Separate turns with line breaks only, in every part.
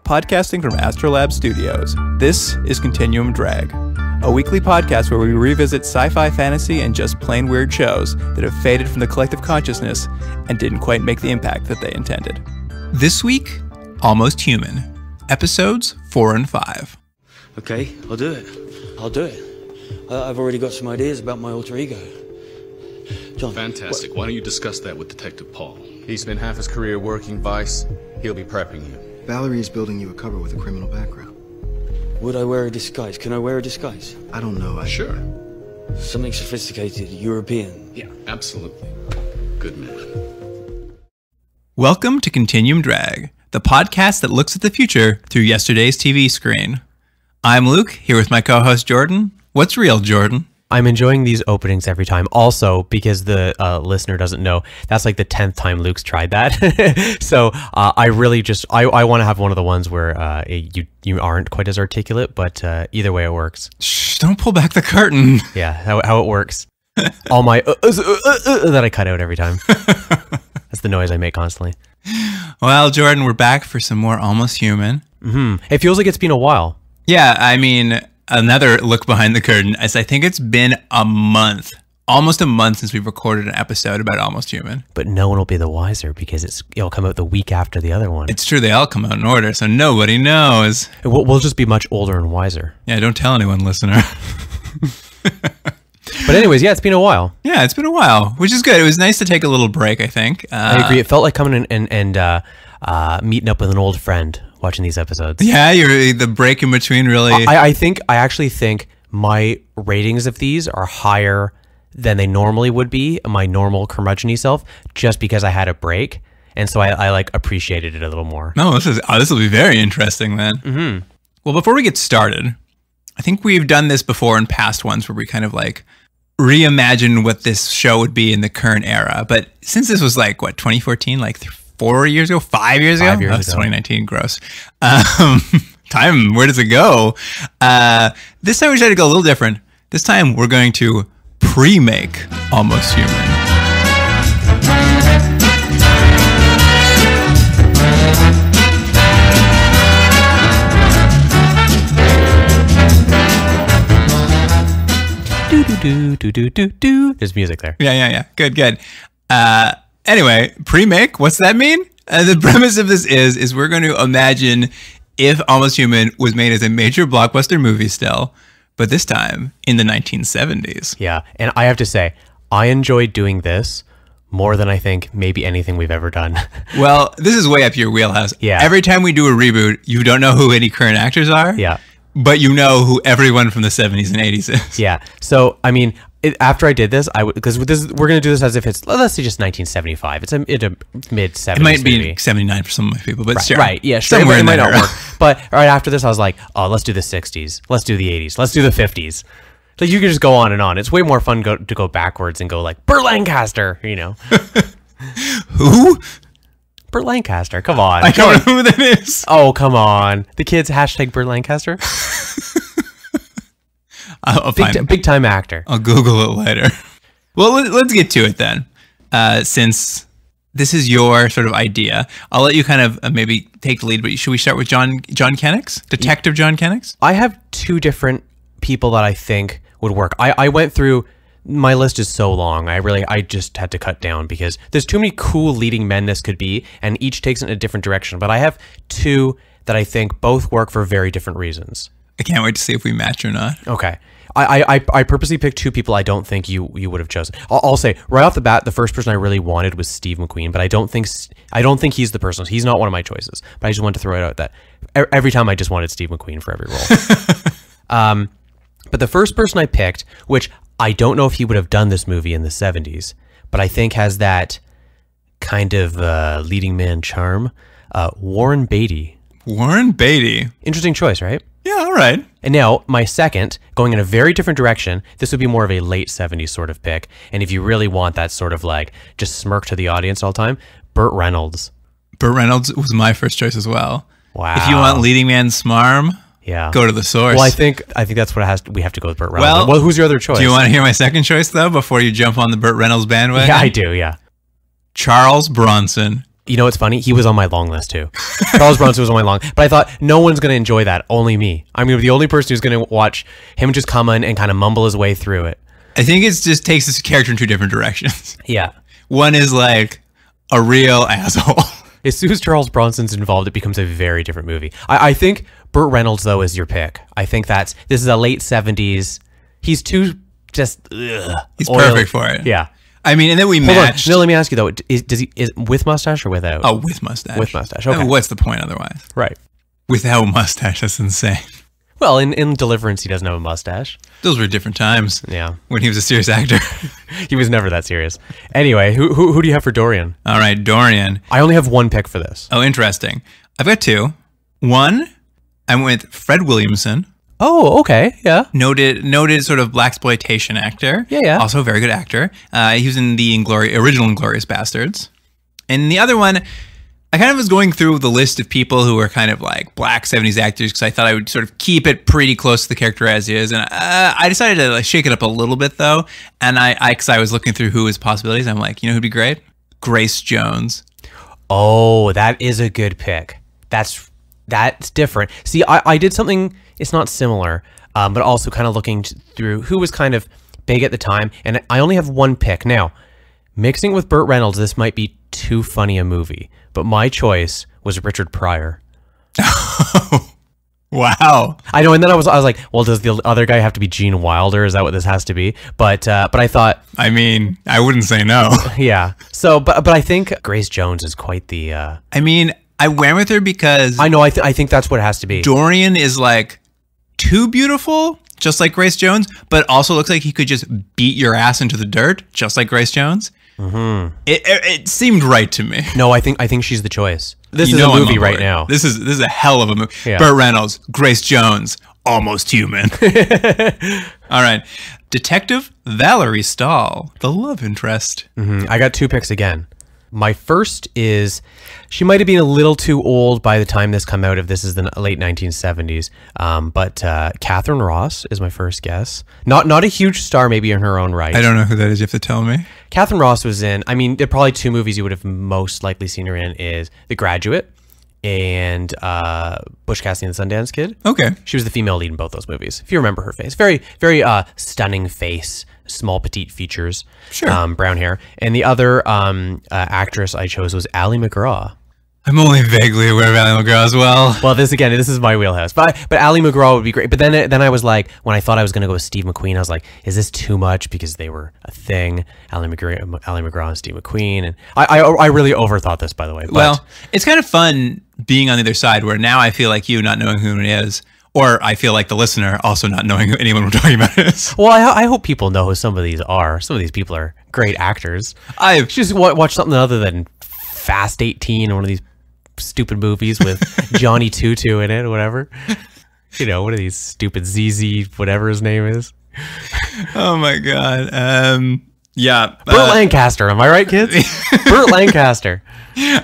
Podcasting from Astrolab Studios, this is Continuum Drag, a weekly podcast where we revisit sci-fi, fantasy, and just plain weird shows that have faded from the collective consciousness and didn't quite make the impact that they intended. This week, Almost Human, episodes 4 and 5.
Okay, I'll do it. I'll do it. I've already got some ideas about my alter ego. John.
Fantastic. Why don't you discuss that with Detective Paul?
He spent half his career working Vice. He'll be prepping you.
Valerie is building you a cover with a criminal background.
Would I wear a disguise? Can I wear a disguise?
I don't know.
Sure.
Something sophisticated, European.
Yeah, absolutely. Good man.
Welcome to Continuum Drag, the podcast that looks at the future through yesterday's TV screen. I'm Luke, here with my co-host Jordan. What's real, Jordan?
I'm enjoying these openings every time. Also, because the listener doesn't know, that's like the 10th time Luke's tried that. So I really just, I want to have one of the ones where you aren't quite as articulate, but either way it works.
Shh, don't pull back the curtain.
Yeah, how it works. All my that I cut out every time. That's the noise I make constantly.
Well, Jordan, we're back for some more Almost Human.
It feels like it's been a while.
Yeah, I mean, another look behind the curtain, as I think it's been a month, almost a month since we've recorded an episode about Almost Human.
But no one will be the wiser because it'll come out the week after the other one.
It's true, they all come out in order, so nobody knows.
We'll just be much older and wiser.
Yeah, don't tell anyone, listener.
But anyways, yeah, it's been a while.
Yeah, it's been a while, which is good. It was nice to take a little break, I think.
I agree. It felt like coming in and meeting up with an old friend watching these episodes.
Yeah, the break in between really...
I actually think my ratings of these are higher than they normally would be, my normal curmudgeon-y self, just because I had a break. And so I like appreciated it a little more.
No, this will be very interesting then.
Mm-hmm.
Well, before we get started, I think we've done this before in past ones where we kind of like reimagine what this show would be in the current era. But since this was like, what, 2014, like 4 years ago, 5 years ago?
5 years ago.
2019, gross. Time, where does it go? This time we tried to go a little different. This time we're going to pre-make Almost Human.
Do. There's music there.
Yeah. Good. Anyway, pre-make, what's that mean? The premise of this is we're going to imagine if Almost Human was made as a major blockbuster movie still, but this time in the 1970s.
Yeah, and I have to say, I enjoyed doing this more than I think maybe anything we've ever done.
Well, this is way up your wheelhouse.
Yeah.
Every time we do a reboot, you don't know who any current actors are.
Yeah.
But you know who everyone from the 70s and 80s is.
Yeah. So, I mean, after I did this, because we're going to do this as if it's, let's say just 1975. It's a mid-70s.
It might be
movie.
79 for some of my people, but sure.
Right, yeah, sure.
Somewhere
it
in
might
there.
not work. But right after this, I was like, oh, let's do the 60s. Let's do the 80s. Let's do the 50s. Like, you could just go on and on. It's way more fun to go backwards and go like, Burt Lancaster, you know.
Who?
Burt Lancaster, come on.
I don't know who that is.
Oh, come on. The kids hashtag Burt Lancaster.
I'll find
Big time actor.
I'll Google it later. Well, let's get to it then. Since this is your sort of idea, I'll let you kind of maybe take the lead. But should we start with John Kennicks? Detective John Kennicks?
I have two different people that I think would work. I went through, my list is so long. I just had to cut down because there's too many cool leading men this could be, and each takes it in a different direction. But I have two that I think both work for very different reasons.
I can't wait to see if we match or not.
Okay. I purposely picked two people I don't think you would have chosen. I'll say right off the bat, the first person I really wanted was Steve McQueen, but I don't think he's the person. He's not one of my choices. But I just wanted to throw it out that every time I just wanted Steve McQueen for every role. But the first person I picked, which I don't know if he would have done this movie in the 70s, but I think has that kind of leading man charm, Warren Beatty.
Warren Beatty.
Interesting choice, right?
Yeah, all right.
And now, my second, going in a very different direction, this would be more of a late 70s sort of pick. And if you really want that sort of like, just smirk to the audience all the time, Burt Reynolds.
Burt Reynolds was my first choice as well.
Wow.
If you want leading man smarm,
Yeah.
Go to the source.
Well, I think that's what we have to go with Burt
Well,
Reynolds. Well, who's your other choice?
Do you want to hear my second choice, though, before you jump on the Burt Reynolds bandwagon?
Yeah, I do, yeah.
Charles Bronson.
You know what's funny? He was on my long list, too. Charles Bronson was on my long. But I thought, no one's going to enjoy that. Only me. I'm going to be the only person who's going to watch him just come in and kind of mumble his way through it.
I think it just takes this character in two different directions.
Yeah. One
is like a real asshole.
As soon as Charles Bronson's involved, it becomes a very different movie. I think Burt Reynolds, though, is your pick. I think this is a late 70s. He's too just
He's
oily.
Perfect for it.
Yeah.
I mean, and then we matched.
No, let me ask you though: is with mustache or without?
Oh, with mustache.
With mustache.
I
Okay.
mean, what's the point otherwise?
Right.
Without mustache, that's insane.
Well, in Deliverance, he doesn't have a mustache.
Those were different times.
Yeah.
When he was a serious actor.
He was never that serious. Anyway, who do you have for Dorian?
All right, Dorian.
I only have one pick for this.
Oh, interesting. I've got two. One, I went with Fred Williamson.
Oh, okay. Yeah.
Noted sort of blaxploitation actor.
Yeah.
Also a very good actor. He was in the original Inglourious Bastards. And the other one, I kind of was going through the list of people who were kind of like black 70s actors because I thought I would sort of keep it pretty close to the character as is. And I decided to like shake it up a little bit though. And because I was looking through who was possibilities, I'm like, you know who'd be great? Grace Jones.
Oh, that is a good pick. That's different. See, I did something, it's not similar, but also kind of looking through who was kind of big at the time, and I only have one pick. Now, mixing with Burt Reynolds, this might be too funny a movie, but my choice was Richard Pryor.
Wow.
I know, and then I was like, well, does the other guy have to be Gene Wilder? Is that what this has to be? But I thought...
I mean, I wouldn't say no.
Yeah. So, but I think Grace Jones is quite the...
I mean... I went with her because
I know. I think that's what it has to be.
Dorian is like too beautiful, just like Grace Jones, but also looks like he could just beat your ass into the dirt, just like Grace Jones. Mm-hmm. It seemed right to me.
No, I think she's the choice. This is a movie right now.
This is a hell of a movie.
Yeah.
Burt Reynolds, Grace Jones, almost human. All right, Detective Valerie Stahl, the love interest.
Mm-hmm. I got two picks again. My first is, she might have been a little too old by the time this come out, if this is the late 1970s, but Catherine Ross is my first guess. Not a huge star maybe in her own right.
I don't know who that is, you have to tell me.
Catherine Ross was in, I mean, there are probably two movies you would have most likely seen her in is The Graduate and Bush Cassidy and the Sundance Kid.
Okay.
She was the female lead in both those movies, if you remember her face. Very, very stunning face. Small petite features,
sure.
Brown hair, and the other actress I chose was Ali MacGraw.
I'm only vaguely aware of Ali MacGraw as well.
Well, this is my wheelhouse, but Ali MacGraw would be great. But then I was like, when I thought I was going to go with Steve McQueen, I was like, is this too much because they were a thing? Ali MacGraw and Steve McQueen, and I really overthought this, by the way. But,
well, it's kind of fun being on the other side, where now I feel like you not knowing who it is. Or I feel like the listener also not knowing who anyone we're talking about is.
Well, I hope people know who some of these are. Some of these people are great actors. I just watch something other than Fast 18 or one of these stupid movies with Johnny Tutu in it or whatever. You know, one of these stupid ZZ, whatever his name is.
Oh my God. Yeah.
Burt Lancaster. Am I right, kids? Burt Lancaster.
All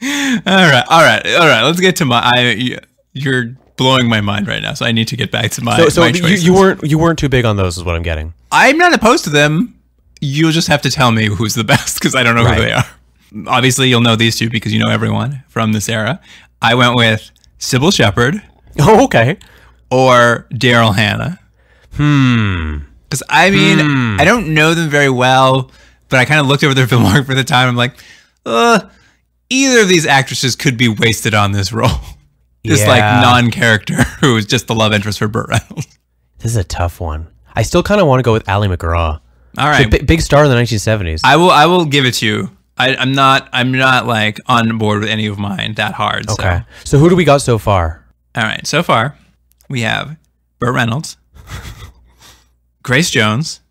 right. Let's get to you're blowing my mind right now, so I need to get back to my choices.
you weren't too big on those, is what I'm getting.
I'm not opposed to them. You'll just have to tell me who's the best because I don't know who they are. Obviously, you'll know these two because you know everyone from this era. I went with Sybil Shepherd.
Oh, okay.
Or Daryl Hannah. Because I mean, I don't know them very well, but I kind of looked over their filmography at the time. I'm like, either of these actresses could be wasted on this role. This like non-character who is just the love interest for Burt Reynolds.
This is a tough one. I still kind of want to go with Ali MacGraw.
All right,
big star in the 1970s.
I will give it to you. I'm not like on board with any of mine that hard.
Okay. So who do we got so far?
All right. So far, we have Burt Reynolds, Grace Jones,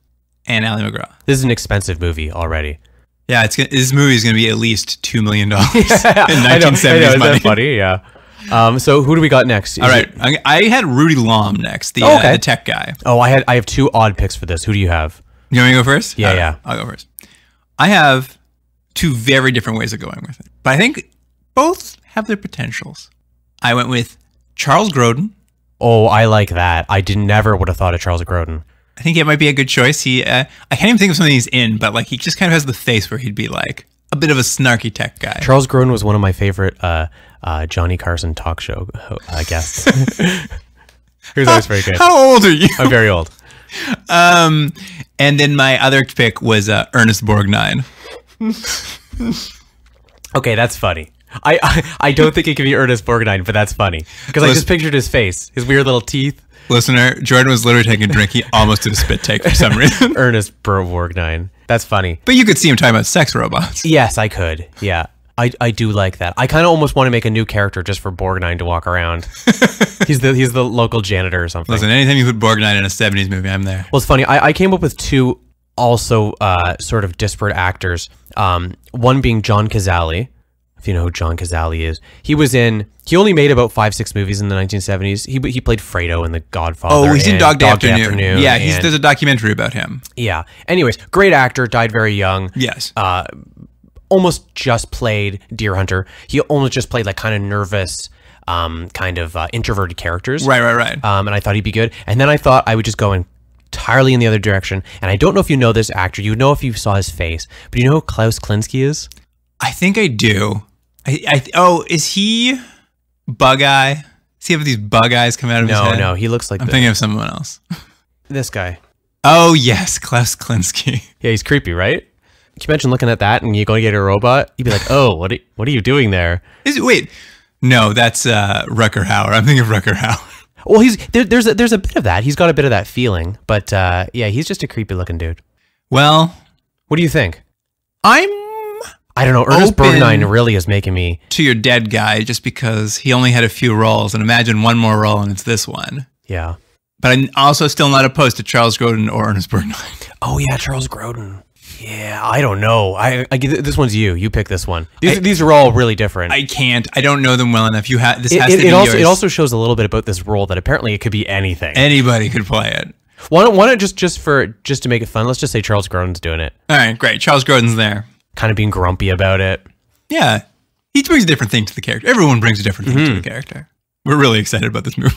and Ali MacGraw.
This is an expensive movie already.
Yeah, this movie is going to be at least $2 million in 1970s
I know,
money.
Isn't that funny? Yeah. So who do we got next?
All right, I had Rudy Lom next, the tech guy.
Oh, I have two odd picks for this. Who do you have?
You want me to go first?
Yeah.
I'll go first. I have two very different ways of going with it, but I think both have their potentials. I went with Charles Grodin.
Oh, I like that. I never would have thought of Charles Grodin.
I think it might be a good choice. I can't even think of something he's in, but like he just kind of has the face where he'd be like a bit of a snarky tech guy.
Charles Grodin was one of my favorite Johnny Carson talk show guests. He was always very good.
How old are you?
I'm very old.
And then my other pick was Ernest Borgnine.
Okay, that's funny. I don't think it could be Ernest Borgnine, but that's funny because I just pictured his face, his weird little teeth.
Listener, Jordan was literally taking a drink. He almost did a spit take for some reason.
Ernest Borgnine. That's funny.
But you could see him talking about sex robots.
Yes, I could. Yeah. I do like that. I kind of almost want to make a new character just for Borgnine to walk around. He's the local janitor or something.
Listen, anytime you put Borgnine in a 70s movie, I'm there.
Well, it's funny. I came up with two also sort of disparate actors. One being John Cazale. If you know who John Cazale is. He only made about 5-6 movies in the 1970s. He played Fredo in The Godfather.
Oh, he's in Dog Day Afternoon. Yeah, there's a documentary about him.
Yeah. Anyways, great actor, died very young.
Yes.
Almost just played Deer Hunter. He almost just played like kind of nervous, introverted characters.
Right.
And I thought he'd be good. And then I thought I would just go entirely in the other direction. And I don't know if you know this actor. You know if you saw his face. But you know who Klaus Kinski is?
I think I do. Is he Bug Eye? Does he have these bug eyes come out of his head?
No, he looks like
I'm thinking of someone else.
This guy.
Oh, yes, Klaus Kinski.
Yeah, he's creepy, right? Can you imagine looking at that and you go to get a robot? You'd be like, oh, what are you doing there?
Wait, no, that's Rutger Hauer. I'm thinking of Rutger Hauer.
Well, there's a bit of that. He's got a bit of that feeling, but yeah, he's just a creepy looking dude.
Well,
what do you think?
I
don't know. Ernest Borgnine really is making me
to your dead guy just because he only had a few roles, and imagine one more role and it's this one.
Yeah,
but I'm also still not opposed to Charles Grodin or Ernest Borgnine.
Oh yeah, Charles Grodin. Yeah, I don't know. I this one's you. You pick this one. These are all really different.
I can't. I don't know them well enough. This has to be
yours.
It
also shows a little bit about this role that apparently it could be anything.
Anybody could play it.
Why don't just to make it fun? Let's just say Charles Grodin's doing it.
All right, great. Charles Grodin's there.
Kind of being grumpy about it.
Yeah, he brings a different thing to the character. Everyone brings a different thing to the character. We're really excited about this movie.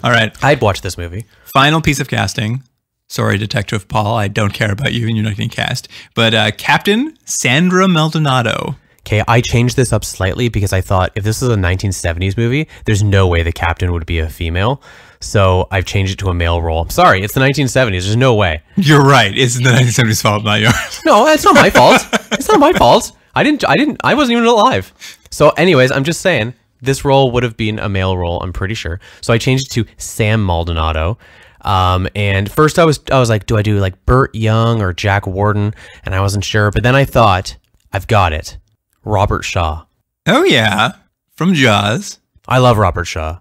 All right,
I'd watch this movie.
Final piece of casting. Sorry, Detective Paul, I don't care about you and you're not getting cast. But Captain Sandra Maldonado.
Okay, I changed this up slightly because I thought if this is a 1970s movie, there's no way the captain would be a female. So I've changed it to a male role. Sorry, it's the 1970s. There's no way.
You're right. It's the 1970s fault, not yours.
No, it's not my fault. It's not my fault. I wasn't even alive. So anyways, I'm just saying this role would have been a male role, I'm pretty sure. So I changed it to Sam Maldonado. And first I was like, do I do like Burt Young or Jack Warden? And I wasn't sure. But then I thought, I've got it. Robert Shaw.
Oh yeah, from Jaws.
I love Robert Shaw.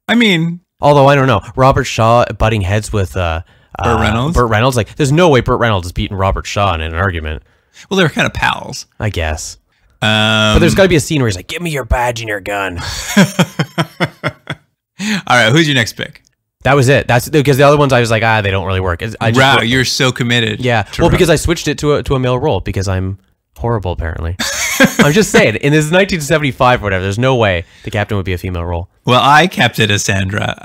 I mean,
although I don't know, Robert Shaw butting heads with
Burt Reynolds.
Burt Reynolds, like there's no way Burt Reynolds is beating Robert Shaw in an argument.
Well, they were kind of pals,
I guess. But there's got to be a scene where he's like, "Give me your badge and your gun."
All right, who's your next pick?
That was it. That's because the other ones I was like, they don't really work.
Wow, you're so committed.
Yeah. Well, because I switched it to a male role because I'm horrible apparently. I'm just saying, in this 1975 or whatever, there's no way the captain would be a female role.
Well, I kept it as Sandra,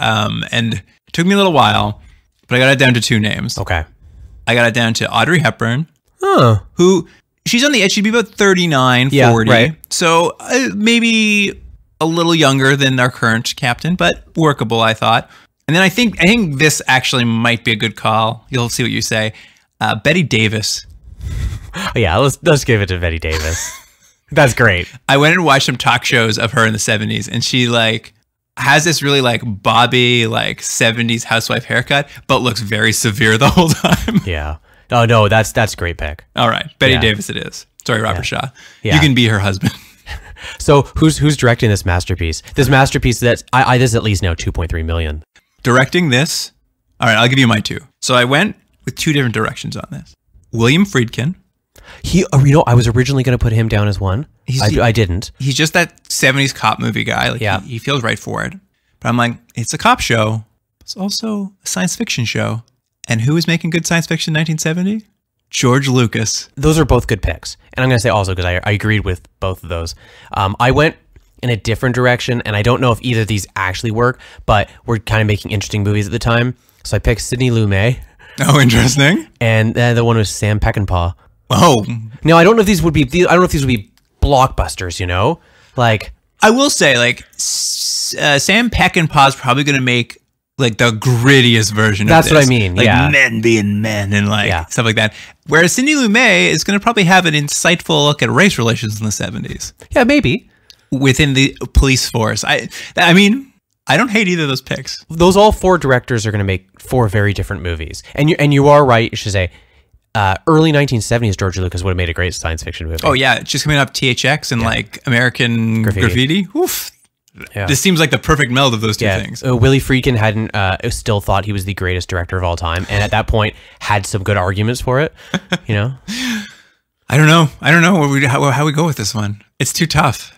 and it took me a little while, but I got it down to two names.
Okay.
I got it down to Audrey Hepburn,
who
she's on the edge. She'd be about 39, 40.
Yeah, right.
So maybe a little younger than our current captain, but workable, I thought. And then I think this actually might be a good call. You'll see what you say. Bette Davis.
Yeah, let's give it to Bette Davis. That's great.
I went and watched some talk shows of her in the 70s, and she like has this really like bobby like 70s housewife haircut, but looks very severe the whole time.
Yeah. Oh no, that's a great pick.
All right, Bette Davis it is. Sorry, Robert Shaw.
Yeah.
You can be her husband.
So who's directing this masterpiece? This masterpiece that's this is at least now 2.3 million. Directing
this. All right, I'll give you my two. So I went with two different directions on this. William Friedkin.
I was originally going to put him down as one. I didn't.
He's just that 70s cop movie guy. Like he feels right for it. But I'm like, it's a cop show. It's also a science fiction show. And who was making good science fiction in 1970? George Lucas.
Those are both good picks. And I'm going to say also, because I agreed with both of those. I went in a different direction, and I don't know if either of these actually work, but we're kind of making interesting movies at the time. So I picked Sidney Lumet.
Oh, interesting.
And the one was Sam Peckinpah.
Oh.
Now I don't know if these would be blockbusters, you know? Like,
I will say, like, Sam Peckinpah is probably going to make like the grittiest version of this.
That's what I mean,
like,
yeah.
men being men and like stuff like that. Whereas Sidney Lumet is going to probably have an insightful look at race relations in the 70s.
Yeah, maybe.
Within the police force. I mean, I don't hate either of those picks.
Those all 4 directors are going to make 4 very different movies. And you are right, you should say, early 1970s, George Lucas would have made a great science fiction movie.
Oh, yeah. Just coming up THX and like American Graffiti. Oof.
Yeah.
This seems like the perfect meld of those two things.
Willie Friedkin hadn't still thought he was the greatest director of all time, and at that point had some good arguments for it. You know,
I don't know how we go with this one. It's too tough.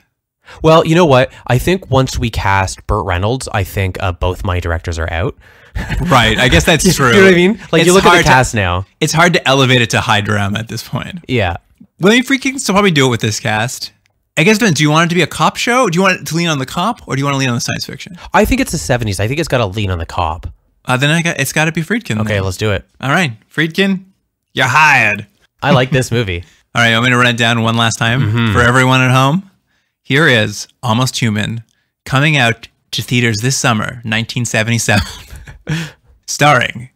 Well, you know what? I think once we cast Burt Reynolds, I think both my directors are out.
Right. I guess that's true.
You know what I mean? Like, you look at the cast now.
It's hard to elevate it to high drama at this point.
Yeah.
Willie Friedkin can still probably do it with this cast. I guess, Ben, do you want it to be a cop show? Do you want it to lean on the cop, or do you want to lean on the science fiction?
I think it's the 70s. I think it's got to lean on the cop.
Then it's got to be Friedkin.
Okay,
then.
let's do it.
All right, Friedkin, you're hired.
I like this movie.
All right, I'm going to run it down one last time for everyone at home. Here is Almost Human, coming out to theaters this summer, 1977, starring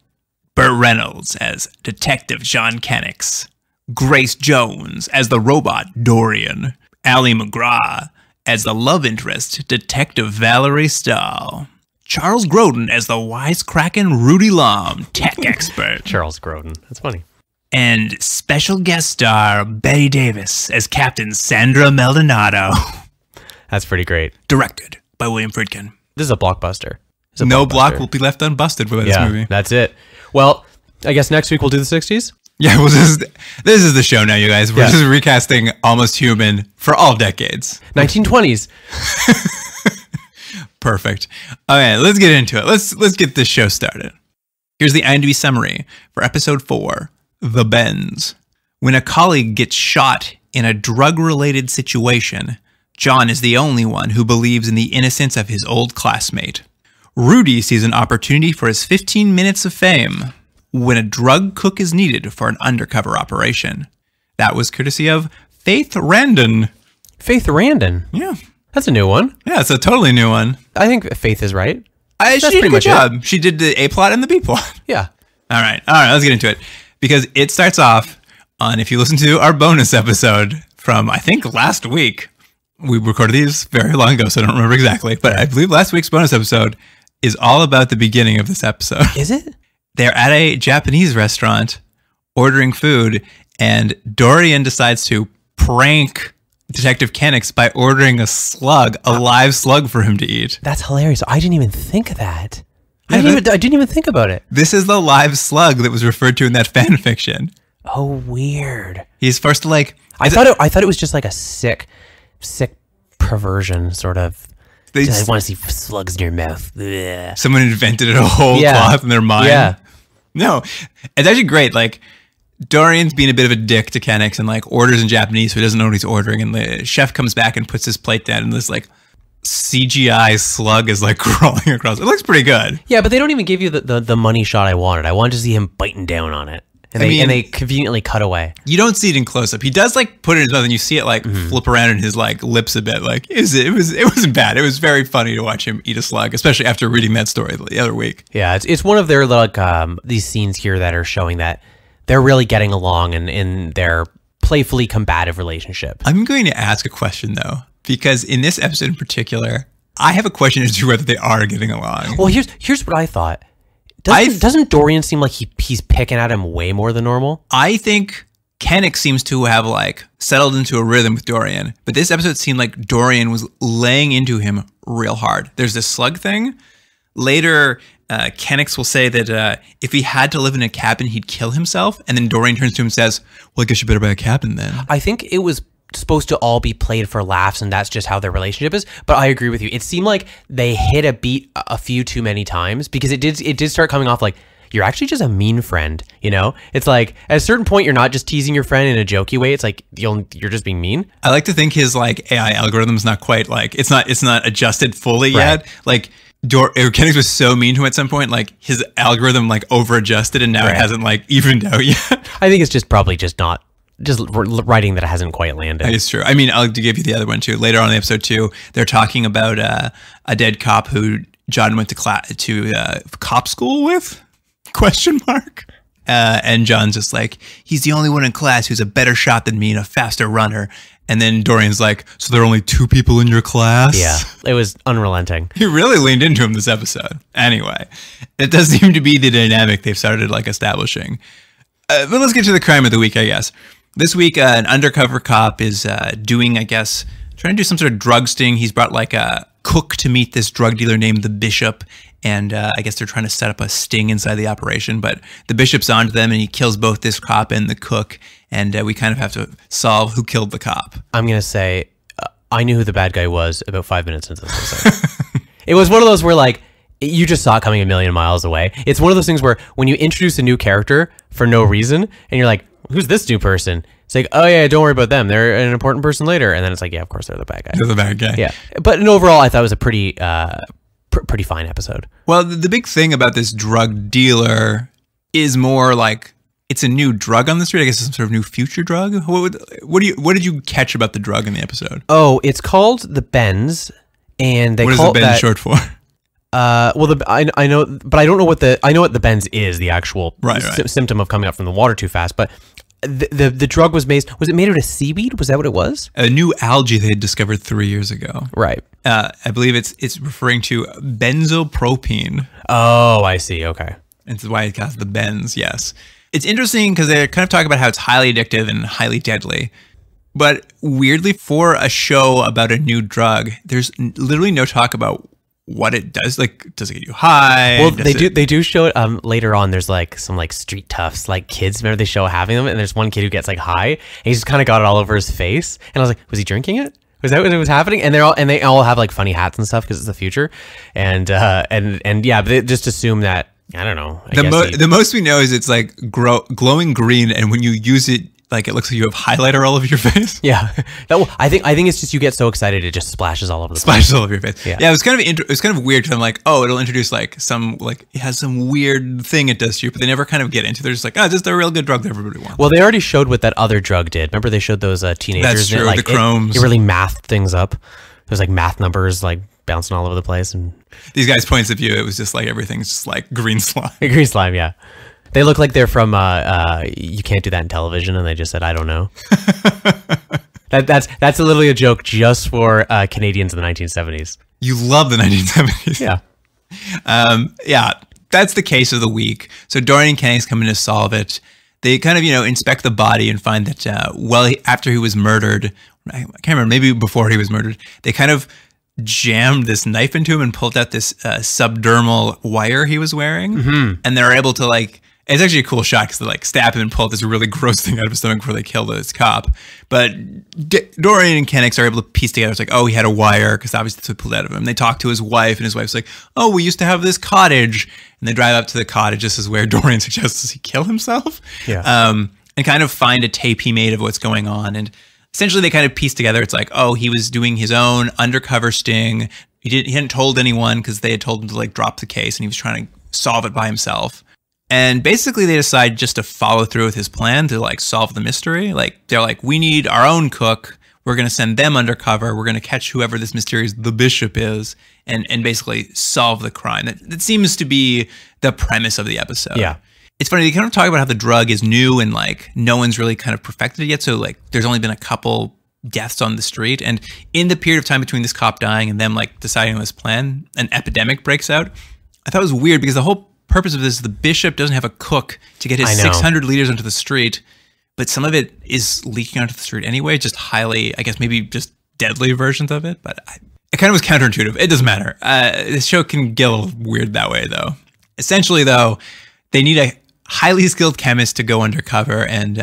Burt Reynolds as Detective John Kennicks, Grace Jones as the robot Dorian, Ally McGraw as the love interest, Detective Valerie Stahl. Charles Grodin as the wisecracking Rudy Lom, tech expert.
Charles Grodin. That's funny.
And special guest star Betty Davis as Captain Sandra Maldonado.
That's pretty great.
Directed by William Friedkin.
This is a blockbuster.
No block will be left unbusted by this movie.
That's it. Well, I guess next week we'll do the 60s.
Yeah, this is the show now, you guys. We're just recasting Almost Human for all decades.
1920s.
Perfect. Okay, let's get into it. Let's get this show started. Here's the IMDb summary for episode 4, The Bends. When a colleague gets shot in a drug-related situation, John is the only one who believes in the innocence of his old classmate. Rudy sees an opportunity for his 15 minutes of fame when a drug cook is needed for an undercover operation. That was courtesy of Faith Randon.
Faith Randon?
Yeah.
That's a new one.
Yeah, it's a totally new one.
I think Faith is right.
She did a good job. She did the A plot and the B plot.
Yeah.
All right, let's get into it. Because it starts off on, if you listen to our bonus episode from, I think, last week. We recorded these very long ago, so I don't remember exactly. But I believe last week's bonus episode is all about the beginning of this episode.
Is it?
They're at a Japanese restaurant ordering food, and Dorian decides to prank Detective Kennicks by ordering a live slug for him to eat.
That's hilarious. I didn't even think of that.
Yeah,
I didn't even think about it.
This is the live slug that was referred to in that fan fiction.
Oh, weird.
He's forced to like...
I thought it was just like a sick perversion, sort of. I want to see slugs in your mouth. Blech.
Someone invented a whole cloth in their mind. Yeah. No, it's actually great. Like, Dorian's being a bit of a dick to Kennicks and like orders in Japanese, so he doesn't know what he's ordering. And the chef comes back and puts his plate down, and this like CGI slug is like crawling across. It looks pretty good.
Yeah, but they don't even give you the money shot I wanted. I wanted to see him biting down on it. And they conveniently cut away.
You don't see it in close up. He does like put it in his mouth, and you see it like flip around in his like lips a bit. Like it wasn't bad. It was very funny to watch him eat a slug, especially after reading that story the other week.
Yeah, it's one of their like these scenes here that are showing that they're really getting along in their playfully combative relationship. I'm
going to ask a question though, because in this episode in particular, I have a question as to whether they are getting along.
Well, here's what I thought. Doesn't Dorian seem like he's picking at him way more than normal?
I think Kennick seems to have like settled into a rhythm with Dorian, but this episode seemed like Dorian was laying into him real hard. There's this slug thing. Later, Kennicks will say that if he had to live in a cabin, he'd kill himself. And then Dorian turns to him and says, well, I guess you better buy a cabin then.
I think it was supposed to all be played for laughs, and that's just how their relationship is. But I agree with you. It seemed like they hit a beat a few too many times, because it did start coming off like, you're actually just a mean friend, you know? It's like, at a certain point, you're not just teasing your friend in a jokey way. It's like, you're just being mean.
I like to think his like AI algorithm's not quite like, it's not adjusted fully
Right.
yet. Like, Kennex was so mean to him at some point, like his algorithm like over adjusted and now it hasn't like evened out yet.
I think it's just probably just not, just writing that hasn't quite landed.
It's true. I mean, I'll give you the other one too. Later on in episode 2, they're talking about a dead cop who John went to cop school with? Question mark. And John's just like, he's the only one in class who's a better shot than me and a faster runner. And then Dorian's like, so there are only 2 people in your class?
Yeah, it was unrelenting.
He really leaned into him this episode. Anyway, it does seem to be the dynamic they've started like establishing. But let's get to the crime of the week, I guess. This week, an undercover cop is doing, I guess, trying to do some sort of drug sting. He's brought like a cook to meet this drug dealer named the Bishop. And I guess they're trying to set up a sting inside the operation. But the Bishop's onto them and he kills both this cop and the cook. And we kind of have to solve who killed the cop.
I'm going to say, I knew who the bad guy was about 5 minutes into this episode. It was one of those where like, you just saw it coming a million miles away. It's one of those things where when you introduce a new character for no reason and you're like, who's this new person? It's like, oh yeah, don't worry about them. They're an important person later. And then it's like, yeah, of course they're the bad guy.
They're the bad guy.
Yeah. But overall, I thought it was a pretty fine episode.
Well, the big thing about this drug dealer is more like it's a new drug on the street. I guess it's some sort of new future drug. What did you catch about the drug in the episode?
Oh, it's called the Benz, and they
what
call
is the Benz short for?
Well, I know, but I don't know I know what the Benz is, the actual
right.
symptom of coming up from the water too fast. But the drug was made out of seaweed? Was that what it was?
A new algae they had discovered 3 years ago.
Right.
I believe it's referring to benzopropene.
Oh, I see. Okay.
That's why it calls the Benz. Yes. It's interesting because they're kind of talking about how it's highly addictive and highly deadly. But weirdly, for a show about a new drug, there's literally no talk about what it does. Like, does it get you high?
Well, they do show it later on. There's like some like street toughs, like kids. Remember they show having them, and there's one kid who gets like high, and he's just kind of got it all over his face. And I was like, was he drinking it? Was that what was happening? And they all have like funny hats and stuff because it's the future. And yeah, but they just assume that. I don't know.
The most we know is it's like glowing green, and when you use it, like it looks like you have highlighter all over your face.
Yeah, I think it's just you get so excited it just splashes all over the
place. All over your face. Yeah, it was kind of weird because I'm like, oh, it'll introduce like it has some weird thing it does to you, but they never kind of get into. They're just like, oh, this is a real good drug that everybody wants.
Well, they already showed what that other drug did. Remember they showed those teenagers.
That's true.
Like,
the chromes.
It really mathed things up. There's like math numbers like bouncing all over the place, and
these guys' points of view, it was just like everything's just like green slime.
Green slime, yeah. They look like they're from You Can't Do That in Television, and they just said, I don't know. That's literally a joke just for Canadians in the 1970s.
You love the 1970s.
Yeah.
Yeah, that's the case of the week. So Dorian and Kenny's coming to solve it. They kind of, inspect the body and find that, after he was murdered, I can't remember, maybe before he was murdered, they kind of jammed this knife into him and pulled out this subdermal wire he was wearing. Mm-hmm. And they're able to it's actually a cool shot because they stab him and pull this really gross thing out of his stomach before they kill this cop. But Dorian and Kennex are able to piece together. It's like, oh, he had a wire because obviously that's what pulled out of him. They talk to his wife and his wife's like, oh, we used to have this cottage. And they drive up to the cottage. This is where Dorian suggests he kill himself.
Yeah.
And kind of find a tape he made of what's going on. And essentially they kind of piece together. It's like, oh, he was doing his own undercover sting. He hadn't told anyone because they had told him to drop the case and he was trying to solve it by himself. And basically they decide just to follow through with his plan to solve the mystery. They're like, we need our own cook. We're going to send them undercover. We're going to catch whoever this mysterious the Bishop is and basically solve the crime. That seems to be the premise of the episode.
Yeah.
It's funny, they kind of talk about how the drug is new and no one's really kind of perfected it yet. So there's only been a couple deaths on the street. And in the period of time between this cop dying and them deciding on this plan, an epidemic breaks out. I thought it was weird because the whole purpose of this is the Bishop doesn't have a cook to get his 600 liters onto the street, but some of it is leaking onto the street anyway, just highly, I guess maybe just deadly versions of it, but it kind of was counterintuitive. It doesn't matter. This show can get a little weird that way though. Essentially though, they need a highly skilled chemist to go undercover and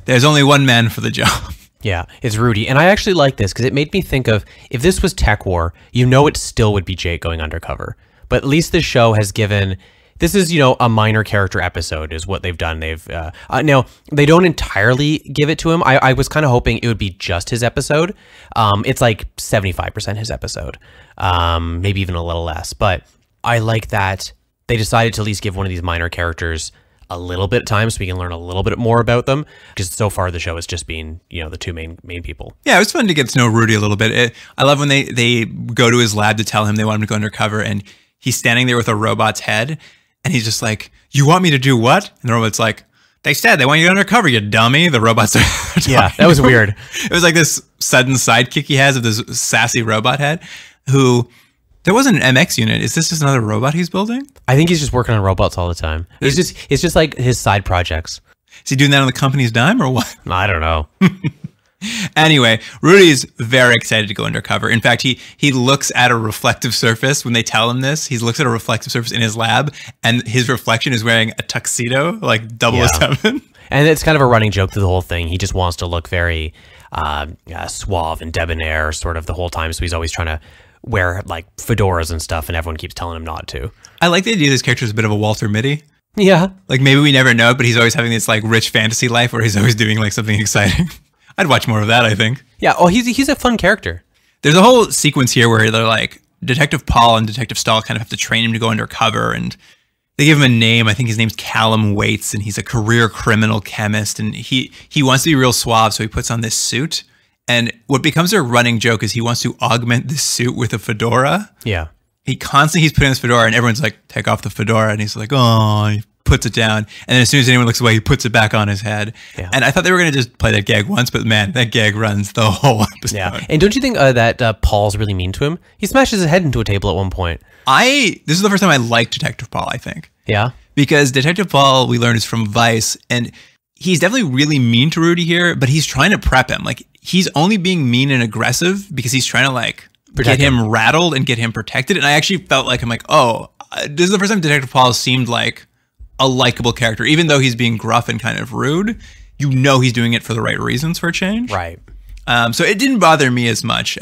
there's only one man for the job.
Yeah, it's Rudy. And I actually like this because it made me think of if this was Tech War, it still would be Jake going undercover. But at least this show has given this is, you know, a minor character episode is what they've done. They've now they don't entirely give it to him. I was kind of hoping it would be just his episode. It's like 75% his episode, maybe even a little less. But I like that they decided to at least give one of these minor characters a little bit of time so we can learn a little bit more about them, because so far the show has just been, you know, the two main people.
Yeah, it was fun to get to know Rudy a little bit. I love when they go to his lab to tell him they want him to go undercover, and he's standing there with a robot's head, and he's just like, "You want me to do what?" And the robot's like, "They said they want you to undercover, you dummy." The robots are
yeah, that was weird.
It was like this sudden sidekick he has of this sassy robot head who... There wasn't an MX unit. Is this just another robot he's building?
I think he's just working on robots all the time. It's just like his side projects.
Is he doing that on the company's dime or what?
I don't know.
Anyway, Rudy's very excited to go undercover. In fact, he looks at a reflective surface when they tell him this. He looks at a reflective surface in his lab, and his reflection is wearing a tuxedo, like 007.
And it's kind of a running joke through the whole thing. He just wants to look very suave and debonair sort of the whole time. So he's always trying to wear like fedoras and stuff, and everyone keeps telling him not to.
I like the idea this character is a bit of a Walter Mitty.
Yeah.
Like maybe we never know, but he's always having this like rich fantasy life where he's always doing like something exciting. I'd watch more of that, I think.
Yeah. Oh, he's a fun character.
There's a whole sequence here where they're like, Detective Paul and Detective Stahl kind of have to train him to go undercover, and they give him a name. I think his name's Callum Waits, and he's a career criminal chemist, and he wants to be real suave, so he puts on this suit. And what becomes a running joke is he wants to augment this suit with a fedora.
Yeah.
He's putting this fedora, and everyone's like, take off the fedora. And he's like, oh, he puts it down. And then as soon as anyone looks away, he puts it back on his head. Yeah. And I thought they were going to just play that gag once, but man, that gag runs the whole episode.
Yeah. And don't you think that Paul's really mean to him? He smashes his head into a table at one point.
This is the first time I liked Detective Paul, I think.
Yeah.
Because Detective Paul, we learned, is from Vice, and he's definitely really mean to Rudy here, but he's trying to prep him. Like, he's only being mean and aggressive because he's trying to like get him rattled and get him protected. And I actually felt like, I'm like, oh, this is the first time Detective Paul seemed like a likable character, even though he's being gruff and kind of rude. You know, he's doing it for the right reasons for a change.
Right.
So it didn't bother me as much.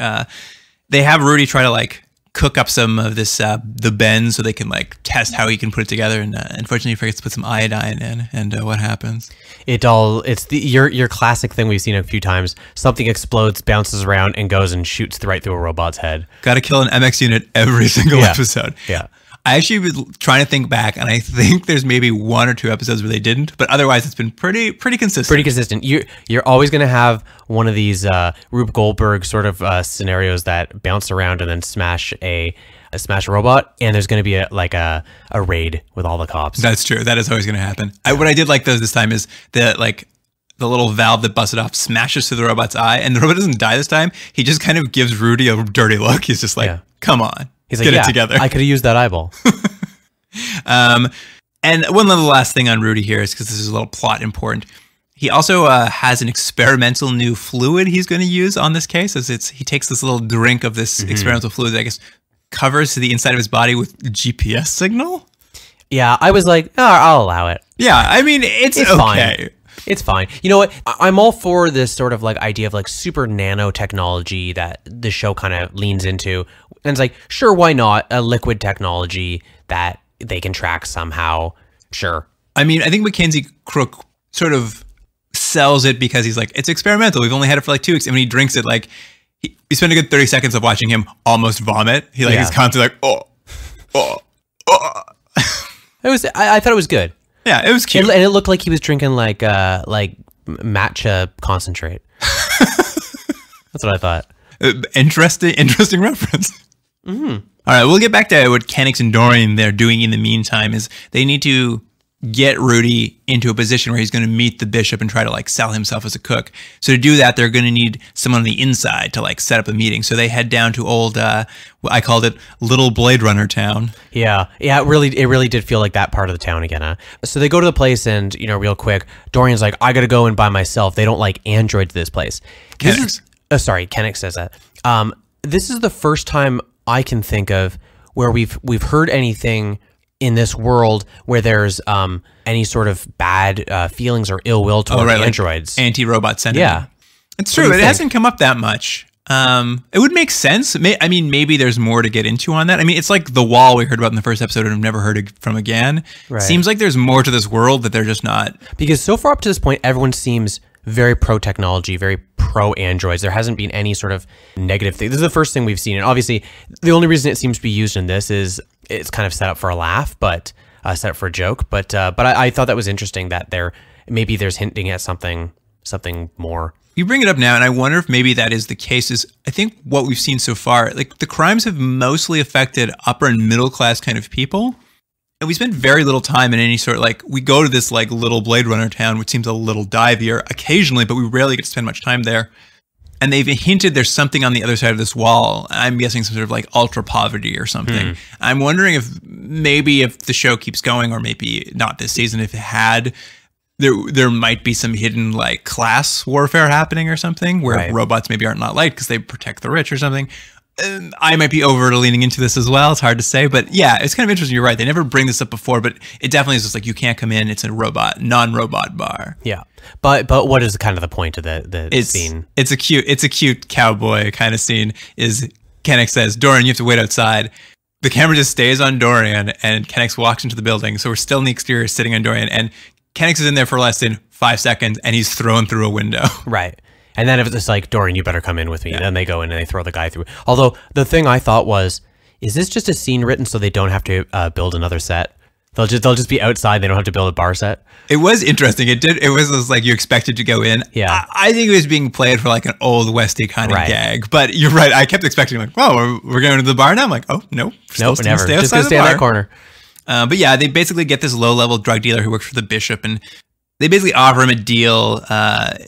They have Rudy try to like cook up some of this, the bend, so they can like test how he can put it together. And unfortunately, he forgets to put some iodine in. And what happens? It's
your classic thing we've seen a few times. Something explodes, bounces around, and goes and shoots right through a robot's head.
Got to kill an MX unit every single episode.
Yeah.
I actually was trying to think back, and I think there's maybe 1 or 2 episodes where they didn't, but otherwise it's been pretty consistent.
Pretty consistent. You're always going to have one of these Rube Goldberg sort of scenarios that bounce around and then smash a robot, and there's going to be a raid with all the cops.
That's true. That is always going to happen. What I did like though this time is the little valve that busted off smashes through the robot's eye, and the robot doesn't die this time. He just kind of gives Rudy a dirty look. He's just like, come on.
He's like, get it together. I could have used that eyeball.
And one little last thing on Rudy here is because this is a little plot important. He also has an experimental new fluid he's going to use on this case. As he takes this little drink of this experimental fluid that I guess covers the inside of his body with GPS signal.
Yeah, I was like, oh, I'll allow it.
Yeah, I mean, it's okay.
Fine. It's fine. You know what? I'm all for this sort of like idea of like super nanotechnology that the show kind of leans into. And it's like, sure, why not? A liquid technology that they can track somehow. Sure.
I mean, I think Mackenzie Crook sort of sells it because he's like, it's experimental. We've only had it for like 2 weeks. And when he drinks it, like, he spent a good 30 seconds of watching him almost vomit. He's constantly like, oh.
I thought it was good.
Yeah, it was cute.
And it looked like he was drinking like matcha concentrate. That's what I thought.
Interesting reference. All right, we'll get back to what Kenix and Dorian they're doing in the meantime. Is they need to get Rudy into a position where he's going to meet the bishop and try to like sell himself as a cook. So to do that, they're going to need someone on the inside to like set up a meeting. So they head down to old, I called it Little Blade Runner Town.
Yeah. It really did feel like that part of the town again. Huh? So they go to the place, and real quick, Dorian's like, I got to go in by myself. They don't like androids to this place.
Kenix.
Kenix says that. This is the first time I can think of where we've heard anything in this world where there's any sort of bad feelings or ill will toward androids.
Like anti-robot sentiment.
Yeah.
It's true. It hasn't come up that much. It would make sense. I mean, maybe there's more to get into on that. I mean, it's like the wall we heard about in the first episode and have never heard from again.
Right.
Seems like there's more to this world that they're just not.
Because so far up to this point, everyone seems very pro-technology, very pro-androids. There hasn't been any sort of negative thing. This is the first thing we've seen. And obviously, the only reason it seems to be used in this is it's kind of set up for a laugh, but set up for a joke. But I thought that was interesting that maybe there's hinting at something more.
You bring it up now, and I wonder if maybe that is the case. Is I think what we've seen so far, like the crimes have mostly affected upper and middle class kind of people, and we spend very little time in any sort of like we go to this like little Blade Runner town, which seems a little divier occasionally, but we rarely get to spend much time there. And they've hinted there's something on the other side of this wall. I'm guessing some sort of like ultra poverty or something. I'm wondering if maybe if the show keeps going, or maybe not this season, if it had. There might be some hidden like class warfare happening or something where robots maybe aren't not liked because they protect the rich or something. I might be over leaning into this as well. It's hard to say, but yeah, it's kind of interesting. You're right. They never bring this up before, but it definitely is just like you can't come in. It's a non-robot bar.
Yeah, but what is kind of the point of the scene?
It's a cute cowboy kind of scene. Is Kennex says, Dorian, you have to wait outside. The camera just stays on Dorian, and Kennex walks into the building. So we're still in the exterior, sitting on Dorian, and Kennex is in there for less than 5 seconds, and he's thrown through a window. Right.
And then if it's like, Dorian, you better come in with me. Yeah. Then they go in and they throw the guy through. Although the thing I thought was, is this just a scene written so they don't have to build another set? They'll just be outside. They don't have to build a bar set.
It was interesting. It was like you expected to go in.
Yeah.
I think it was being played for like an old Westy kind of gag. But you're right. I kept expecting like, oh, we're going to the bar now. I'm like, oh no,
nope, never. Just gonna stay in that corner.
But yeah, they basically get this low-level drug dealer who works for the bishop, and they basically offer him a deal.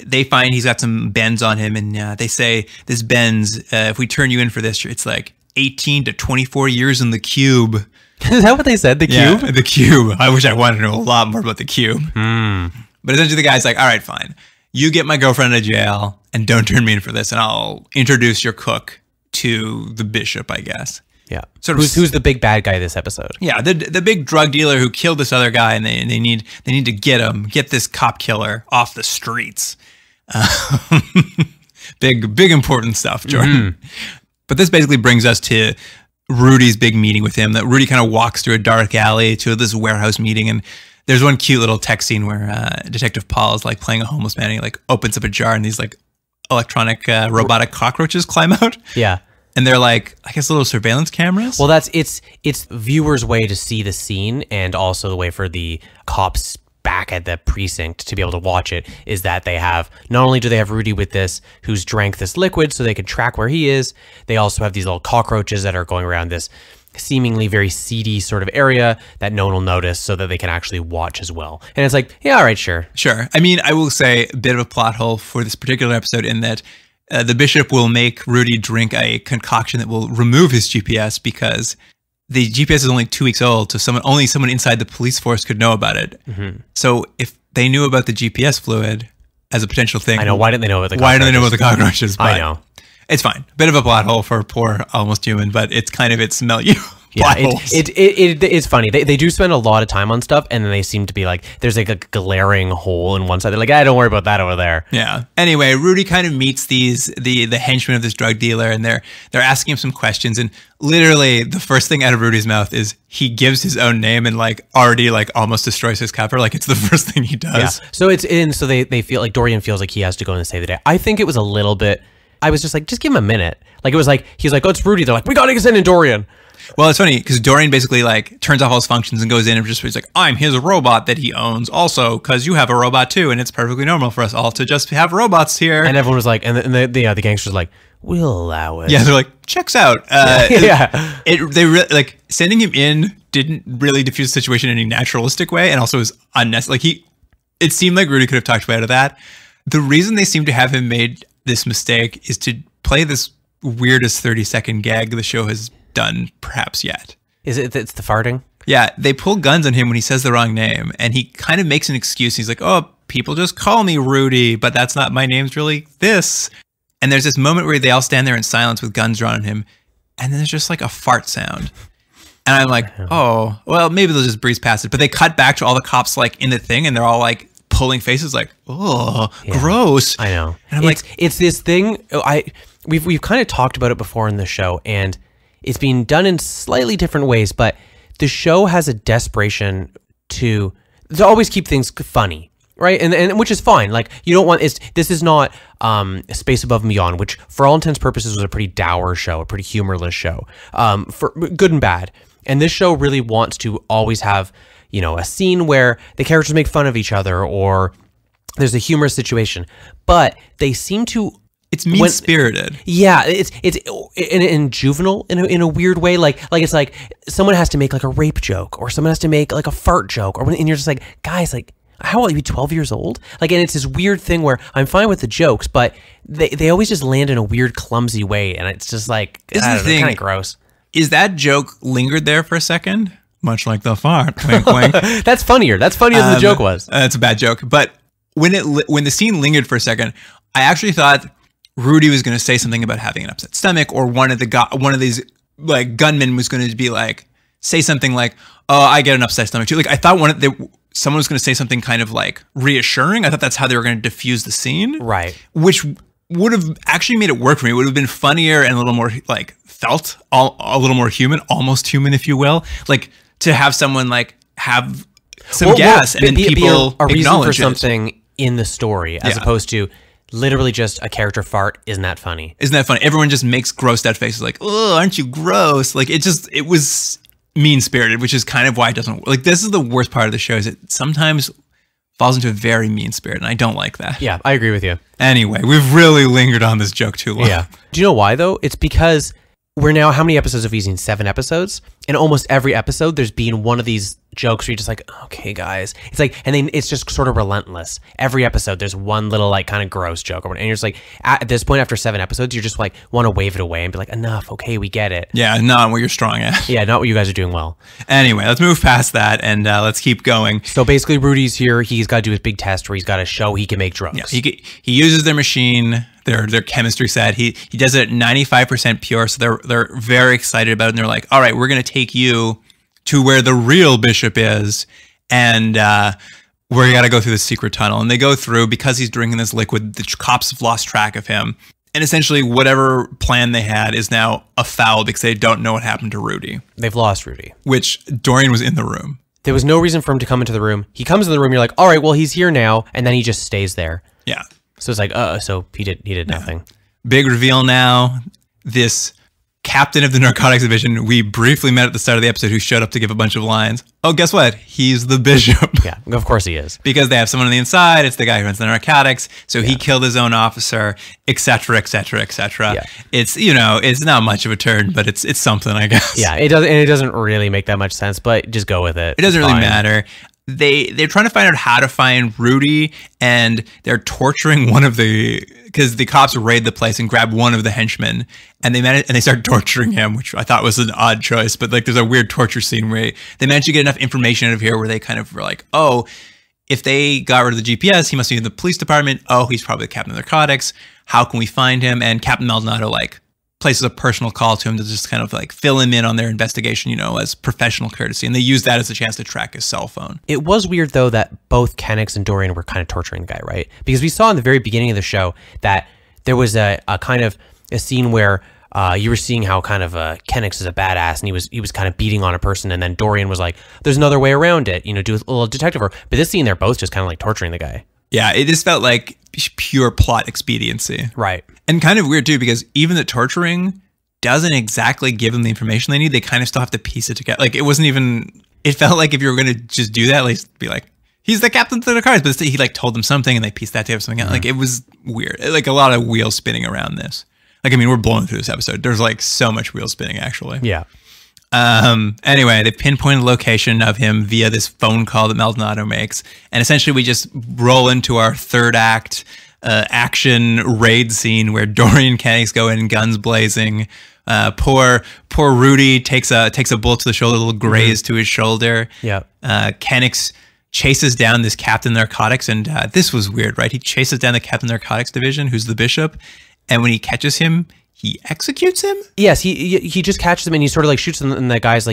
They find he's got some bends on him, and they say, this bends, if we turn you in for this, it's like 18 to 24 years in the cube.
Is that what they said, the cube?
Yeah, the cube. I wish I wanted to know a lot more about the cube. But essentially the guy's like, all right, fine. You get my girlfriend out of jail, and don't turn me in for this, and I'll introduce your cook to the bishop, I guess.
Yeah. Who's the big bad guy this episode?
Yeah, the big drug dealer who killed this other guy, and they need to get this cop killer off the streets. Big important stuff, Jordan. But this basically brings us to Rudy's big meeting with him. That Rudy kind of walks through a dark alley to this warehouse meeting, and there's one cute little text scene where Detective Paul is like playing a homeless man, and he like opens up a jar, and these like electronic robotic cockroaches climb out.
Yeah.
And they're like, I guess, little surveillance cameras.
Well, it's viewers' way to see the scene, and also the way for the cops back at the precinct to be able to watch it is that they have, not only do they have Rudy with this, who's drank this liquid so they can track where he is, they also have these little cockroaches that are going around this seemingly very seedy sort of area that no one will notice, so that they can actually watch as well. And it's like, yeah, all right, sure.
I mean, I will say a bit of a plot hole for this particular episode in that the bishop will make Rudy drink a concoction that will remove his GPS, because the GPS is only 2 weeks old, so only someone inside the police force could know about it. So if they knew about the GPS fluid as a potential thing,
I know, why didn't they know about the cockroaches?
Why didn't they know about the cockroaches?
I know.
It's fine. Bit of a plot hole for poor Almost Human, but it's kind of its milieu.
Yeah, it's funny. They do spend a lot of time on stuff, and then they seem to be like, there's like a glaring hole in one side. They're like, don't worry about that over there.
Yeah. Anyway, Rudy kind of meets the henchmen of this drug dealer, and they're asking him some questions, and literally the first thing out of Rudy's mouth is he gives his own name and like already like almost destroys his cover. Like it's the first thing he does.
Yeah. So they feel like Dorian feels like he has to go and save the day. I think it was a little bit. I was just like, just give him a minute. Like it was like he's like, oh, it's Rudy. They're like, we gotta send in Dorian.
Well, it's funny because Dorian basically like turns off all his functions and goes in and he's like, I'm his robot that he owns also, because you have a robot too, and it's perfectly normal for us all to just have robots here.
And everyone was like, and the gangsters like, we'll allow it.
Yeah, they're like, checks out.
Yeah.
They really like sending him in didn't really diffuse the situation in any naturalistic way, and also was unnecessary. Like it seemed like Rudy could have talked about that. The reason they seem to have him made this mistake is to play this weirdest 30-second gag the show has done perhaps yet.
It's the farting?
Yeah, they pull guns on him when he says the wrong name, and he kind of makes an excuse. He's like, oh, people just call me Rudy, but that's not, my name's really this. And there's this moment where they all stand there in silence with guns drawn on him, and then there's just like a fart sound. And I'm like, oh, well, maybe they'll just breeze past it. But they cut back to all the cops like in the thing, and they're all like pulling faces like, oh, gross.
I know.
And I'm
it's this thing. We've kind of talked about it before in the show, and it's being done in slightly different ways, but the show has a desperation to always keep things funny, right? And which is fine. Like, you don't want this is not Space Above and Beyond, which for all intents and purposes was a pretty dour show, a pretty humorless show, for good and bad. And this show really wants to always have, you know, a scene where the characters make fun of each other or there's a humorous situation, but they seem to.
It's mean-spirited.
Yeah, it's in juvenile in a weird way. Like it's like someone has to make like a rape joke or someone has to make like a fart joke, and you're just like, guys, like, how old are you? 12 years old? Like, and it's this weird thing where I'm fine with the jokes, but they always just land in a weird, clumsy way, and it's just like, kind of gross.
Is that joke lingered there for a second? Much like the fart. Wink, wink.
That's funnier. That's funnier than the joke was.
That's a bad joke. But when the scene lingered for a second, I actually thought Rudy was going to say something about having an upset stomach, or one of these like gunmen was going to be like, say something like, "Oh, I get an upset stomach too." Like, I thought someone was going to say something kind of like reassuring. I thought that's how they were going to diffuse the scene,
right?
Which would have actually made it work for me. It would have been funnier and a little more like felt a little more human, almost human, if you will. Like, to have someone like have some gas and then people
a reason for
acknowledge
something in the story, as opposed to literally just a character fart. Isn't that funny?
Isn't that funny? Everyone just makes grossed out faces like, oh, aren't you gross? Like, it was mean-spirited, which is kind of why it doesn't, like, this is the worst part of the show, is it sometimes falls into a very mean spirit, and I don't like that.
Yeah, I agree with you.
Anyway, we've really lingered on this joke too long.
Yeah. Do you know why, though? It's because we're now, how many episodes have we seen? 7 episodes? And almost every episode, there's been one of these jokes where you're just like, okay, guys. It's like, and then it's just sort of relentless. Every episode, there's one little, like, kind of gross joke. And you're just like, at this point, after 7 episodes, you're just like, want to wave it away and be like, enough, okay, we get it.
Yeah, not what you're strong at.
Yeah, not what you guys are doing well.
Anyway, let's move past that, and let's keep going.
So basically, Rudy's here. He's got to do his big test where he's got to show he can make drugs.
Yeah, he uses their machine, their chemistry set. He does it at 95% pure, so they're very excited about it, and they're like, all right, we're going to take you to where the real bishop is, and where you got to go through the secret tunnel. And they go through, because he's drinking this liquid, the cops have lost track of him. And essentially, whatever plan they had is now a foul because they don't know what happened to Rudy.
They've lost Rudy.
Which Dorian was in the room.
There was no reason for him to come into the room. He comes in the room, you're like, all right, well, he's here now. And then he just stays there.
Yeah.
So it's like, so he did nothing.
Big reveal now. This captain of the narcotics division we briefly met at the start of the episode, who showed up to give a bunch of lines. Oh, guess what? He's the bishop.
Yeah, of course he is.
Because they have someone on the inside. It's the guy who runs the narcotics. So he killed his own officer, etc., etc., etc. Yeah. It's, it's not much of a turn, but it's something, I guess.
Yeah, it doesn't really make that much sense, but just go with it.
It doesn't really matter. They're trying to find out how to find Rudy, and they're torturing because the cops raid the place and grab one of the henchmen, and they start torturing him, which I thought was an odd choice, but like there's a weird torture scene where they managed to get enough information out of here where they kind of were like, oh, if they got rid of the GPS, he must be in the police department. Oh, he's probably the captain of narcotics. How can we find him? And Captain Maldonado places a personal call to him to just kind of fill him in on their investigation, as professional courtesy. And they use that as a chance to track his cell phone.
It was weird, though, that both Kennex and Dorian were kind of torturing the guy, right? Because we saw in the very beginning of the show that there was a kind of a scene where you were seeing how kind of Kennex is a badass, and he was kind of beating on a person, and then Dorian was like, there's another way around it, do a little detective work. But this scene, they're both just kind of torturing the guy.
Yeah, it just felt like pure plot expediency.
Right.
And kind of weird, too, because even the torturing doesn't exactly give them the information they need. They kind of still have to piece it together. It felt like if you were going to just do that, be like, he's the captain of the cars, but he told them something and they pieced that together something else. It was weird. A lot of wheels spinning around this. We're blowing through this episode. There's so much wheel spinning, actually.
Yeah.
Anyway, they pinpointed the location of him via this phone call that Maldonado makes. And essentially we just roll into our third act action raid scene where Dorian Kennex go in, guns blazing. Poor Rudy takes a bullet to the shoulder, a little graze to his shoulder.
Yeah.
Kennex chases down this captain narcotics, and this was weird, right? He chases down the captain narcotics division, who's the bishop, and when he catches him, he executes him.
Yes, he just catches him and he sort of shoots him, and the guy's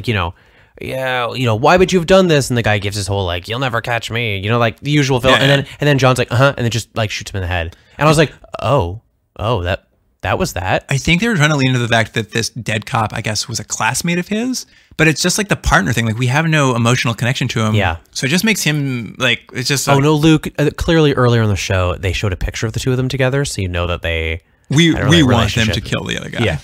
yeah, why would you have done this? And the guy gives his whole like, you'll never catch me, like the usual film.
Yeah,
and then John's like, and then just like shoots him in the head. And I was like, oh, that was that.
I think they were trying to lean into the fact that this dead cop, I guess, was a classmate of his, but it's just like the partner thing. Like we have no emotional connection to him.
Yeah.
So it just makes him like, it's just.
Oh no, Luke. Clearly earlier in the show, they showed a picture of the two of them together, so you know that they.
We want them to kill the other guy.
Yeah.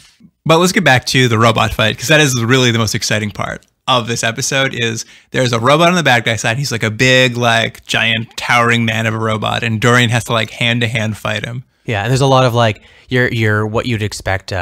But let's get back to the robot fight, because that is really the most exciting part of this episode. Is there's a robot on the bad guy side. He's like a big, like giant, towering man of a robot, and Dorian has to like hand-to-hand fight him.
Yeah, and there's a lot of like you're what you'd expect,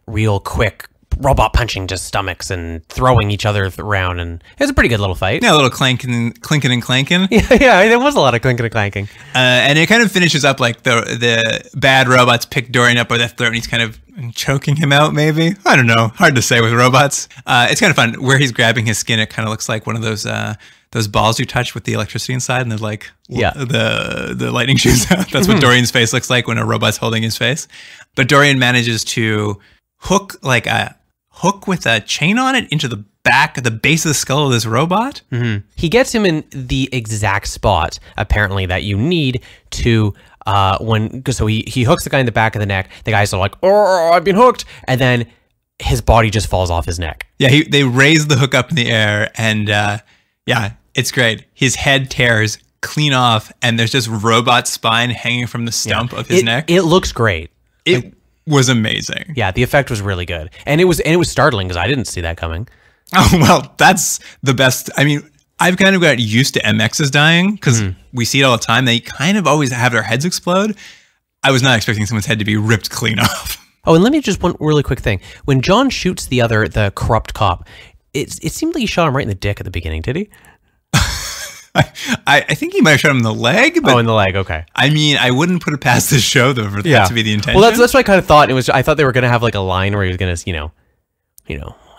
real quick robot punching just stomachs and throwing each other around, and it's a pretty good little fight.
Yeah, a little clinking and clanking.
Yeah, there was a lot of clinking and clanking.
And it kind of finishes up like the bad robots pick Dorian up by the throat, and he's kind of choking him out, maybe. I don't know. Hard to say with robots. It's kind of fun. Where he's grabbing his skin, it kind of looks like one of those balls you touch with the electricity inside, and they're like, the lightning shoots out. That's what Dorian's face looks like when a robot's holding his face. But Dorian manages to hook with a chain on it into the base of the skull of this robot.
Mm-hmm. He gets him in the exact spot, apparently, that you need to, so he hooks the guy in the back of the neck. The guy's like, oh, I've been hooked. And then his body just falls off his neck.
Yeah, they raise the hook up in the air, and it's great. His head tears clean off, and there's just robot spine hanging from the stump of his neck.
It looks great.
It was amazing.
Yeah, the effect was really good, and it was startling because I didn't see that coming.
Oh well, that's the best. I mean, I've kind of got used to MXs dying because we see it all the time. They kind of always have their heads explode. I was not expecting someone's head to be ripped clean off.
Oh, and let me just one really quick thing. When John shoots the corrupt cop, it seemed like he shot him right in the dick at the beginning. Did he?
I think he might have shot him in the leg. But
in the leg. Okay.
I mean, I wouldn't put it past this show though for that to be the intention.
Well, that's what I kind of thought. I thought they were gonna have like a line where he was gonna,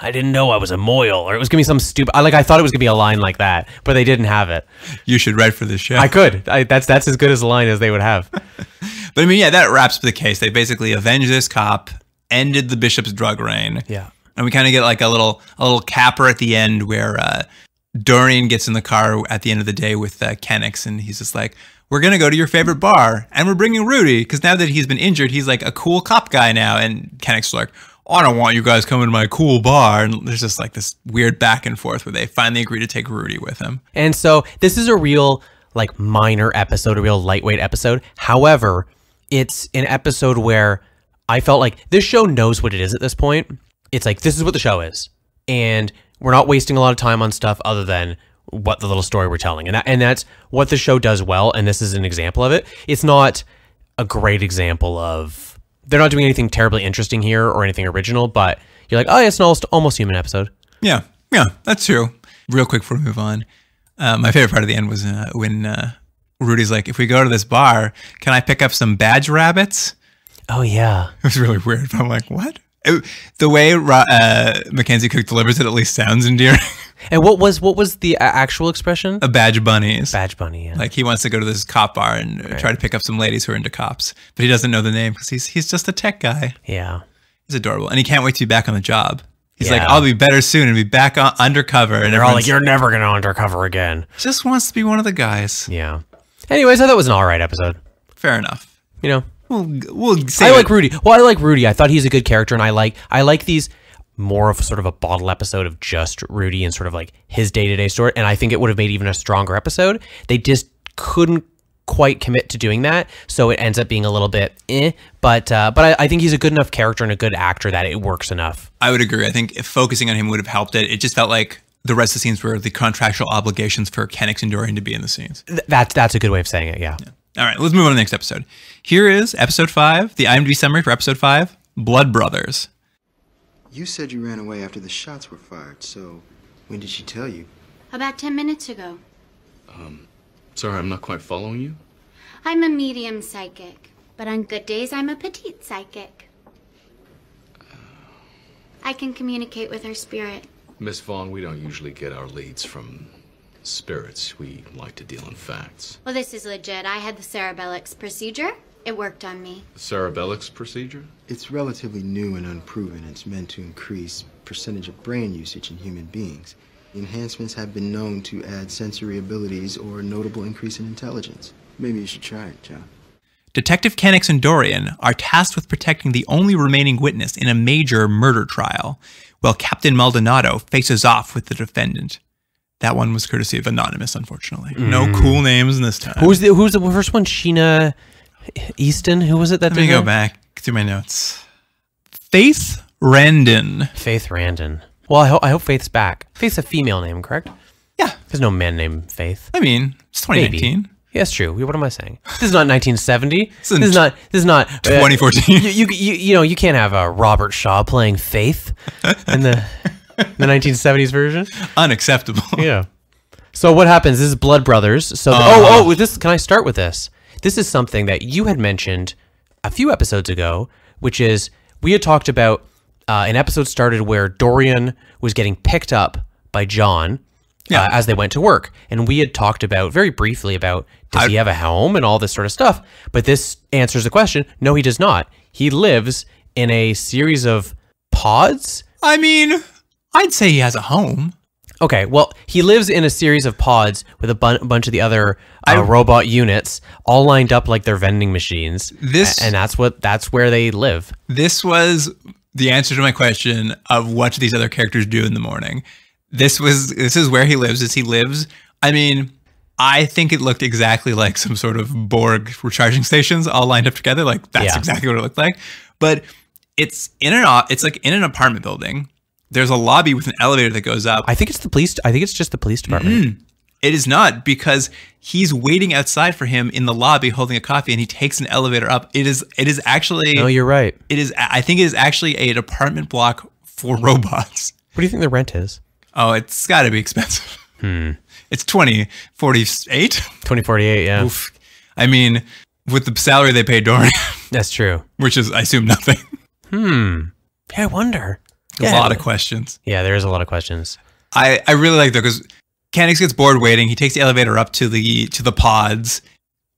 I didn't know I was a moil, or it was gonna be some stupid. I thought it was gonna be a line like that, but they didn't have it.
You should write for this show.
I could. That's as good as a line as they would have.
But I mean, yeah, that wraps up the case. They basically avenged this cop, ended the bishop's drug reign.
Yeah.
And we kind of get like a little capper at the end where Dorian gets in the car at the end of the day with Kennex, and he's just like, we're going to go to your favorite bar, and we're bringing Rudy, because now that he's been injured, he's like a cool cop guy now. And Kennex is like, I don't want you guys coming to my cool bar. And there's just like this weird back and forth where they finally agree to take Rudy with him.
And so this is a real like minor episode, a real lightweight episode. However, it's an episode where I felt like this show knows what it is at this point. It's like, this is what the show is. And we're not wasting a lot of time on stuff other than what the little story we're telling. And that's what the show does well. And this is an example of it. It's not a great example of, they're not doing anything terribly interesting here or anything original, but you're like, oh, yeah, it's an almost human episode.
Yeah, that's true. Real quick before we move on. My favorite part of the end was when Rudy's like, if we go to this bar, can I pick up some badge rabbits?
Oh, yeah.
It was really weird. I'm like, what? The way Mackenzie Cook delivers it at least sounds endearing.
And what was the actual expression?
A badge bunnies.
Badge bunny, yeah.
Like he wants to go to this cop bar and try to pick up some ladies who are into cops, but he doesn't know the name because he's just a tech guy.
Yeah.
He's adorable. And he can't wait to be back on the job. He's like, I'll be better soon and be back on undercover. And
they're all like, you're never going to undercover again.
Just wants to be one of the guys.
Yeah. Anyways, I thought it was an all right episode.
Fair enough. We'll say
I like Rudy. Well, I like Rudy. I thought he's a good character, and I like these more of sort of a bottle episode of just Rudy and sort of like his day-to-day story. And I think it would have made even a stronger episode. They just couldn't quite commit to doing that, so it ends up being a little bit But I think he's a good enough character and a good actor that it works enough.
I would agree. I think if focusing on him would have helped it. It just felt like the rest of the scenes were the contractual obligations for Kennex and Dorian to be in the scenes.
That's a good way of saying it. Yeah.
All right, let's move on to the next episode. Here is episode 5, the IMDb summary for episode 5, Blood Brothers.
You said you ran away after the shots were fired, so when did she tell you?
About 10 minutes ago.
Sorry, I'm not quite following you.
I'm a medium psychic, but on good days I'm a petite psychic. I can communicate with her spirit.
Miss Vaughn, we don't usually get our leads from spirits. We like to deal in facts.
Well, this is legit. I had the cerebellix procedure. It worked on me.
The cerebellix procedure?
It's relatively new and unproven. It's meant to increase percentage of brain usage in human beings. Enhancements have been known to add sensory abilities or a notable increase in intelligence. Maybe you should try it, John.
Detective Kenix and Dorian are tasked with protecting the only remaining witness in a major murder trial, while Captain Maldonado faces off with the defendant. That one was courtesy of Anonymous, unfortunately. No cool names this time.
Who's the first one? Sheena Easton? Who was it that
Let me go back through my notes. Faith Randon.
Faith Randon. Well, I hope Faith's back. Faith's a female name, correct?
Yeah.
There's no man named Faith.
I mean, it's 2019.
Maybe. Yeah, that's true. What am I saying? This is not 1970. This is not
2014.
You can't have a Robert Shaw playing Faith in the 1970s version.
Unacceptable.
Yeah. So what happens? This is Blood Brothers. So can I start with this? This is something that you had mentioned a few episodes ago, which is we had talked about an episode started where Dorian was getting picked up by John as they went to work. And we had talked about very briefly about, does he have a home and all this sort of stuff? But this answers the question. No, he does not. He lives in a series of pods.
I mean, I'd say he has a home.
Okay, well, he lives in a series of pods with a bunch of the other robot units all lined up like they're vending machines. And that's where they live.
This was the answer to my question of what do these other characters do in the morning. This is where he lives. I mean, I think it looked exactly like some sort of Borg recharging stations all lined up together. Like that's exactly what it looked like. But it's like in an apartment building. There's a lobby with an elevator that goes up.
I think it's the police. I think it's just the police department.
It is not, because he's waiting outside for him in the lobby holding a coffee, and he takes an elevator up. It is actually.
No, you're right.
It is. I think it is actually an apartment block for robots.
What do you think the rent is?
Oh, it's got to be expensive. It's 2048.
2048. Yeah.
Oof. I mean, with the salary they pay Dorian.
That's true.
Which is, I assume, nothing.
Yeah, I wonder.
A lot of questions.
Yeah, there is a lot of questions.
I really like that because Kenix gets bored waiting. He takes the elevator up to the pods.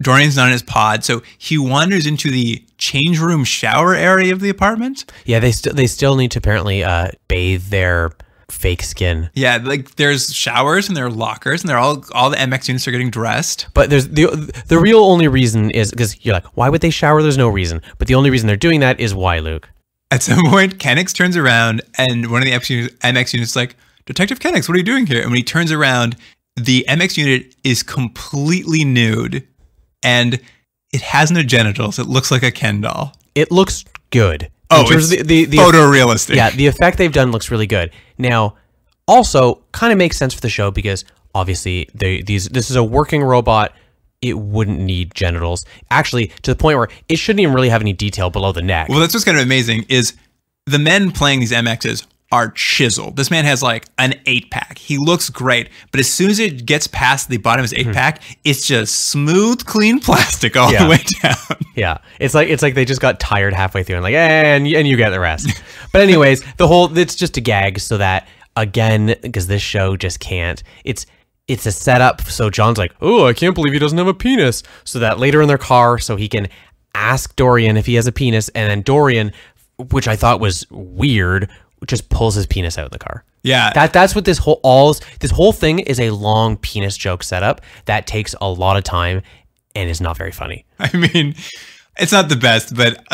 Dorian's not in his pod, so he wanders into the change room shower area of the apartment.
Yeah, they still need to apparently bathe their fake skin.
Yeah, like there's showers and there are lockers and they're all the MX units are getting dressed.
But there's the real only reason is because you're like, why would they shower? There's no reason. But the only reason they're doing that is why, Luke?
At some point, Kenix turns around and one of the MX units is like, Detective Kenix, what are you doing here? And when he turns around, the MX unit is completely nude and it has no genitals. It looks like a Ken doll.
It looks good.
Oh, it's the photorealistic.
Yeah, the effect they've done looks really good. Now, also, kind of makes sense for the show because obviously this is a working robot. It wouldn't need genitals. Actually, to the point where it shouldn't even really have any detail below the neck.
Well, that's what's kind of amazing is the men playing these MXs are chiseled. This man has like an 8-pack. He looks great, but as soon as it gets past the bottom of his 8-pack, it's just smooth, clean plastic all the way down.
Yeah, it's like they just got tired halfway through and like, and you get the rest. But anyways, it's just a gag so that, again, because this show just can't. It's a setup, so John's like, oh, I can't believe he doesn't have a penis. So that later in their car, so he can ask Dorian if he has a penis, and then Dorian, which I thought was weird, just pulls his penis out in the car.
Yeah.
That's what this whole thing is, a long penis joke setup that takes a lot of time and is not very funny.
I mean, it's not the best, but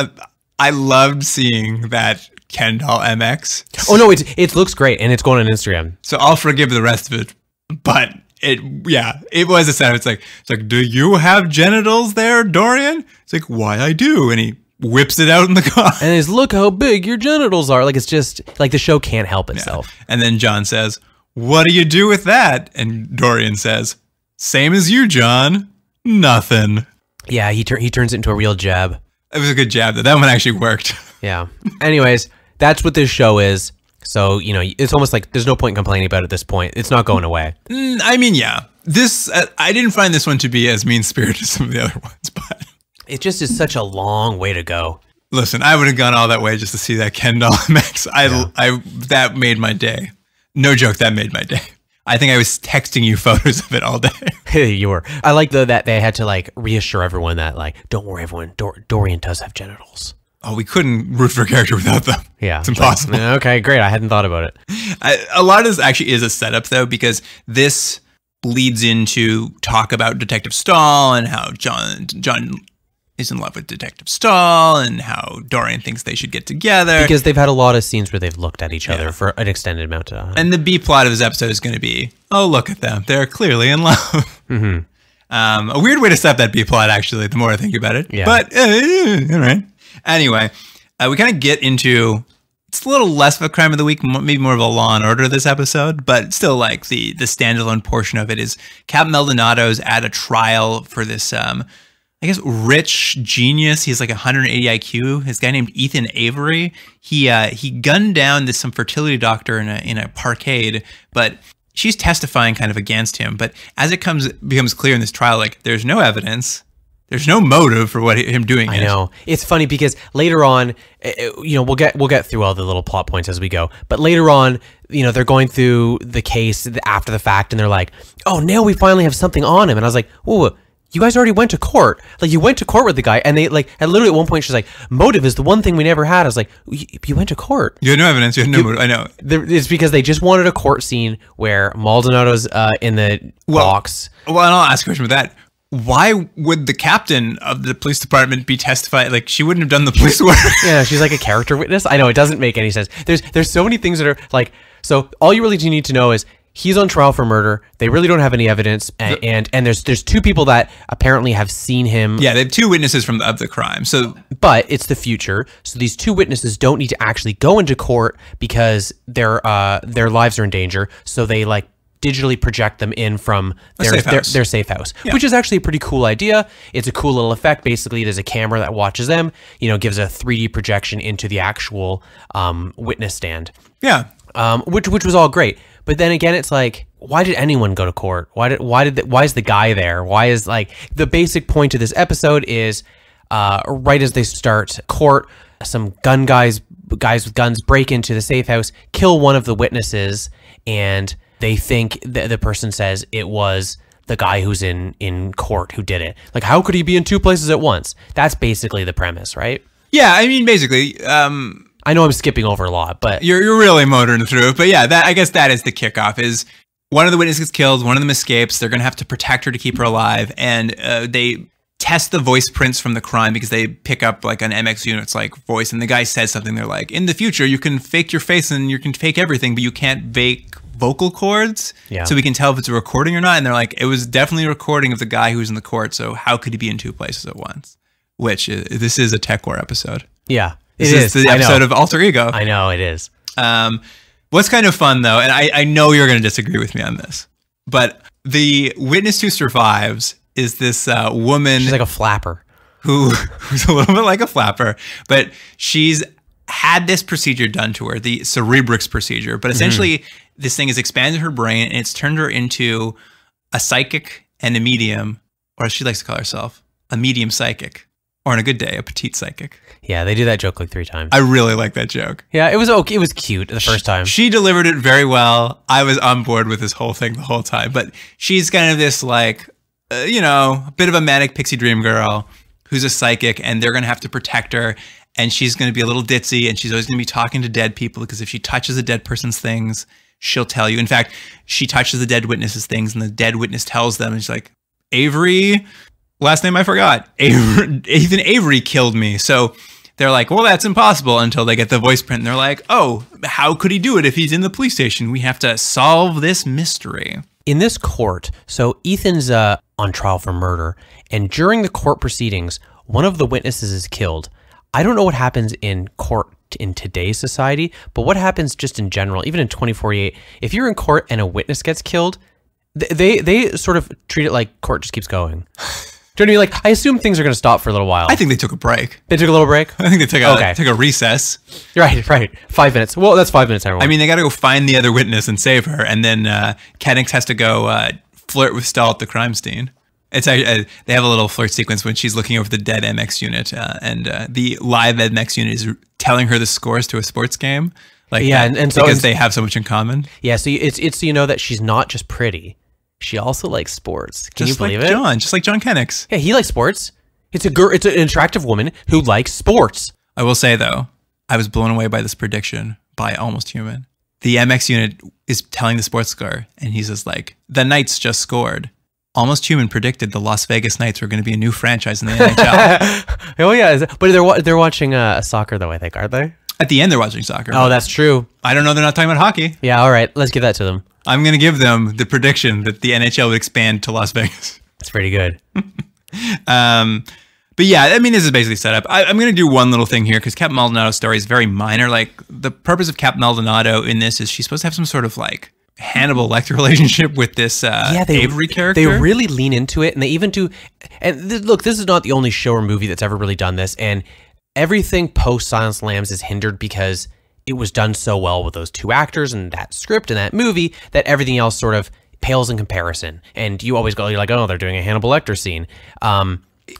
I loved seeing that Ken doll MX.
Oh no, it looks great and it's going on Instagram.
So I'll forgive the rest of it, but it was a setup. It's like, do you have genitals there, Dorian? It's like, why I do, and he whips it out in the car.
And it's, look how big your genitals are. Like, it's just like the show can't help itself.
Yeah. And then John says, what do you do with that? And Dorian says, same as you, John. Nothing.
Yeah, he turns it into a real jab.
It was a good jab, though. That one actually worked.
Yeah. Anyways, that's what this show is. So, it's almost like there's no point in complaining about it at this point. It's not going away.
I mean, yeah. This I didn't find this one to be as mean-spirited as some of the other ones, but
it just is such a long way to go.
Listen, I would have gone all that way just to see that Ken doll MX. That made my day. No joke, that made my day. I think I was texting you photos of it all day.
You were. I like that they had to like reassure everyone that like, don't worry, everyone. Dorian does have genitals.
Oh, we couldn't root for a character without them.
Yeah.
It's impossible.
Okay, great. I hadn't thought about it.
A lot of this actually is a setup, though, because this leads into talk about Detective Stahl and how John is in love with Detective Stahl and how Dorian thinks they should get together.
Because they've had a lot of scenes where they've looked at each other for an extended amount of time.
And the B plot of this episode is going to be, oh, look at them. They're clearly in love. A weird way to set up that B plot, actually, the more I think about it.
Yeah.
But, all right. Anyway, we kind of get into, it's a little less of a crime of the week, maybe more of a Law and Order this episode, but still like the standalone portion of it is Capt Maldonado's at a trial for this, I guess, rich genius. He's like 180 IQ. This guy named Ethan Avery. He gunned down some fertility doctor in a parkade, but she's testifying kind of against him. But as it becomes clear in this trial, like there's no evidence. There's no motive for him doing it.
I know. It's funny because later on, we'll get through all the little plot points as we go. But later on, they're going through the case after the fact, and they're like, "Oh, now we finally have something on him." And I was like, "Whoa, you guys already went to court. Like, you went to court with the guy." And they and literally at one point she's like, "Motive is the one thing we never had." I was like, "You went to court.
You had no evidence. You had no motive." I know.
It's because they just wanted a court scene where Maldonado's in the box.
Well, and I'll ask a question with that. Why would the captain of the police department be testifying? Like, she wouldn't have done the police work.
Yeah, she's like a character witness. I know, it doesn't make any sense. There's so many things that are like, so all you really need to know is he's on trial for murder. They really don't have any evidence, and there's two people that apparently have seen him.
Yeah, they have two witnesses of the crime. So,
but it's the future, so these two witnesses don't need to actually go into court because their lives are in danger. So they like digitally project them in from their safe house, yeah. Which is actually a pretty cool idea. It's a cool little effect. Basically, there's a camera that watches them, gives a 3D projection into the actual witness stand.
Yeah.
Which was all great. But then again, it's like, why did anyone go to court? Why is the guy there? Why is like the basic point of this episode is right as they start court, some guys with guns break into the safe house, kill one of the witnesses, and they think the person says it was the guy who's in court who did it. Like, how could he be in two places at once? That's basically the premise, right?
Yeah, I mean, basically.
I know I'm skipping over a lot, but
you're really motoring through it. But yeah, I guess that is the kickoff. Is one of the witnesses gets killed, one of them escapes. They're gonna have to protect her to keep her alive, and they test the voice prints from the crime because they pick up like an MX unit's like voice, and the guy says something. They're like, in the future, you can fake your face and you can fake everything, but you can't fake vocal cords.
Yeah.
So we can tell if it's a recording or not. And they're like, it was definitely a recording of the guy who's in the court. So how could he be in two places at once? Which this is a Tech War episode.
Yeah,
this is the episode of Alter Ego.
I know it is.
What's kind of fun though, and I know you're going to disagree with me on this, but the witness who survives is this woman.
She's like a flapper.
Who's a little bit like a flapper, but she's had this procedure done to her, the Cerebrix procedure. But essentially, this thing has expanded her brain and it's turned her into a psychic and a medium, or as she likes to call herself, a medium psychic, or on a good day, a petite psychic.
Yeah, they do that joke like 3 times.
I really like that joke.
Yeah, it was okay. It was cute the first time.
She delivered it very well. I was on board with this whole thing the whole time. But she's kind of this like, a bit of a manic pixie dream girl who's a psychic, and they're going to have to protect her. And she's going to be a little ditzy, and she's always going to be talking to dead people because if she touches a dead person's things, she'll tell you. In fact, she touches the dead witness's things, and the dead witness tells them, and she's like, Avery, last name I forgot. Ethan Avery killed me. So they're like, well, that's impossible, until they get the voice print, and they're like, oh, how could he do it if he's in the police station? We have to solve this mystery.
In this court, so Ethan's on trial for murder, and during the court proceedings, one of the witnesses is killed. I don't know what happens in court in today's society, but what happens just in general, even in 2048, if you're in court and a witness gets killed, they sort of treat it like court just keeps going. Do you know what I mean? Like, I assume things are going to stop for a little while.
I think they took a break.
They took a little break?
I think they took a recess.
Right. 5 minutes. Well, that's 5 minutes, everyone.
I mean, they got to go find the other witness and save her, and then Caddix has to go flirt with Stahl at the crime scene. It's they have a little flirt sequence when she's looking over the dead MX unit, and the live MX unit is telling her the scores to a sports game. Like, yeah, and so because they have so much in common.
Yeah, so it's that she's not just pretty; she also likes sports. Can you believe it?
Just like John Caddix.
Yeah, he likes sports. It's an attractive woman who likes sports.
I will say, though, I was blown away by this prediction by Almost Human. The MX unit is telling the sports car, and he's just like, the Knights just scored. Almost Human predicted the Las Vegas Knights were going to be a new franchise in the NHL.
Oh, yeah. But they're watching soccer, though, I think, aren't they?
At the end, they're watching soccer.
Oh, that's true.
I don't know. They're not talking about hockey.
Yeah, all right. Let's give that to them.
I'm going to give them the prediction that the NHL would expand to Las Vegas.
That's pretty good.
But yeah, I mean, this is basically set up. I'm going to do one little thing here because Capt Maldonado's story is very minor. Like, the purpose of Capt Maldonado in this is she's supposed to have some sort of, like, Hannibal Lecter relationship with this Avery character.
They really lean into it, and they even do... And look, this is not the only show or movie that's ever really done this, and everything post Silence of the Lambs is hindered because it was done so well with those two actors and that script and that movie that everything else sort of pales in comparison. And you always go, you're like, oh, they're doing a Hannibal Lecter scene.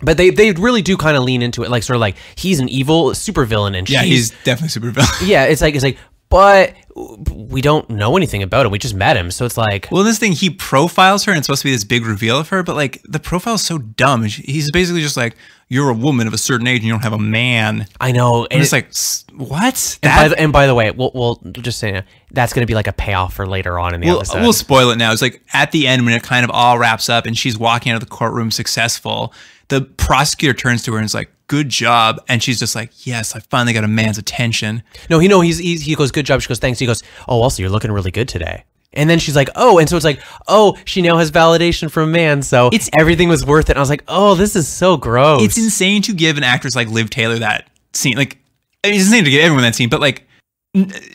But they really do kind of lean into it, like sort of like he's an evil supervillain, and
he's definitely supervillain.
Yeah, it's like, but we don't know anything about him. We just met him, so it's like,
well, this thing, he profiles her, and it's supposed to be this big reveal of her, but like the profile is so dumb. He's basically just like, you're a woman of a certain age, and you don't have a man.
I know,
and it's like, what?
And by the way, we'll just say that's going to be like a payoff for later on in the episode.
We'll spoil it now. It's like at the end when it kind of all wraps up, and she's walking out of the courtroom successful. The prosecutor turns to her and is like, good job. And she's just like, yes, I finally got a man's attention.
No, he goes, good job. She goes, thanks. He goes, oh, also, you're looking really good today. And then she's like, oh, and so it's like, oh, she now has validation from a man. So everything was worth it. And I was like, oh, this is so gross.
It's insane to give an actress like Liv Taylor that scene. Like, it's insane to give everyone that scene, but like,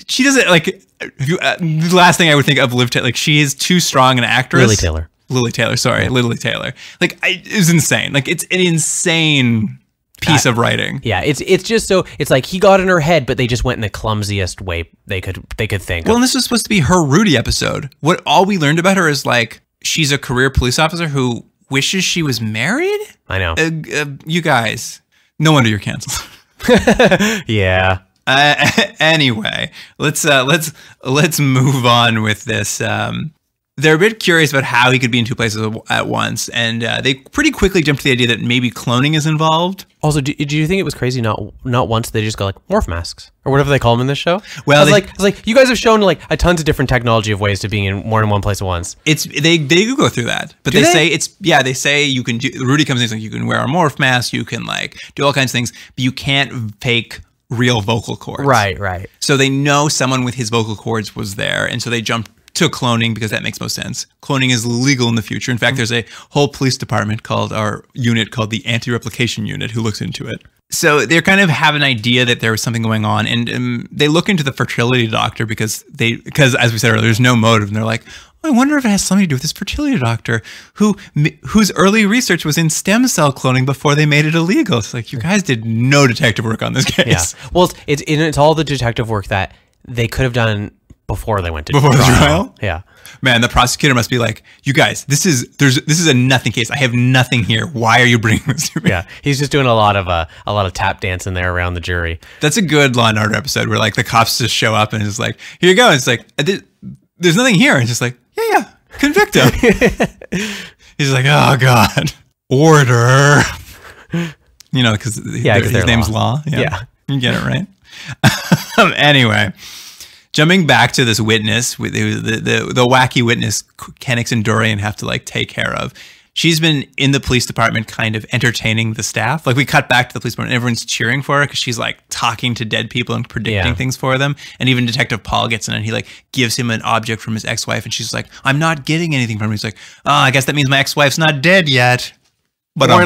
she doesn't like, the last thing I would think of Liv Taylor, like, she is too strong an actress. Lily Taylor, sorry, Lily Taylor. Like, it was insane. Like, it's an insane piece of writing.
Yeah, it's just so, it's like he got in her head, but they just went in the clumsiest way they could think.
Well, and this was supposed to be her Rudy episode. What all we learned about her is like she's a career police officer who wishes she was married.
I know.
You guys, no wonder you're canceled.
Yeah.
Anyway, let's move on with this. They're a bit curious about how he could be in two places at once, and they pretty quickly jumped to the idea that maybe cloning is involved.
Also, do you think it was crazy not once they just go like morph masks or whatever they call them in this show?
Well,
I was like, you guys have shown like a tons of different technology of ways to being in more than one place at once.
They do go through that, but they say you can do. Rudy comes in, he's like, you can wear a morph mask, you can like do all kinds of things, but you can't fake real vocal cords.
Right.
So they know someone with his vocal cords was there, and so they jumped to cloning because that makes most sense. Cloning is legal in the future. In fact, there's a whole police department called the Anti-Replication Unit who looks into it. So they kind of have an idea that there was something going on, and they look into the fertility doctor because as we said earlier, there's no motive, and they're like, oh, I wonder if it has something to do with this fertility doctor whose early research was in stem cell cloning before they made it illegal. It's like, you guys did no detective work on this case.
Yeah. Well, it's all the detective work that they could have done before they went to
the trial.
Yeah,
man, the prosecutor must be like, you guys, this is a nothing case. I have nothing here. Why are you bringing this to me?
Yeah, he's just doing a lot of tap dancing there around the jury.
That's a good Law and Order episode where like the cops just show up and it's like, here you go. It's like, there's nothing here. And it's just like, yeah, convict him. He's like, oh God, order. You know, because his name's Law. Yeah, you get it right. Anyway. Jumping back to this witness, the wacky witness Kenix and Dorian have to like take care of. She's been in the police department kind of entertaining the staff. Like we cut back to the police department and everyone's cheering for her because she's like talking to dead people and predicting things for them. And even Detective Paul gets in and he like gives him an object from his ex-wife and she's like, I'm not getting anything from him. He's like, oh, I guess that means my ex-wife's not dead yet. But
yeah.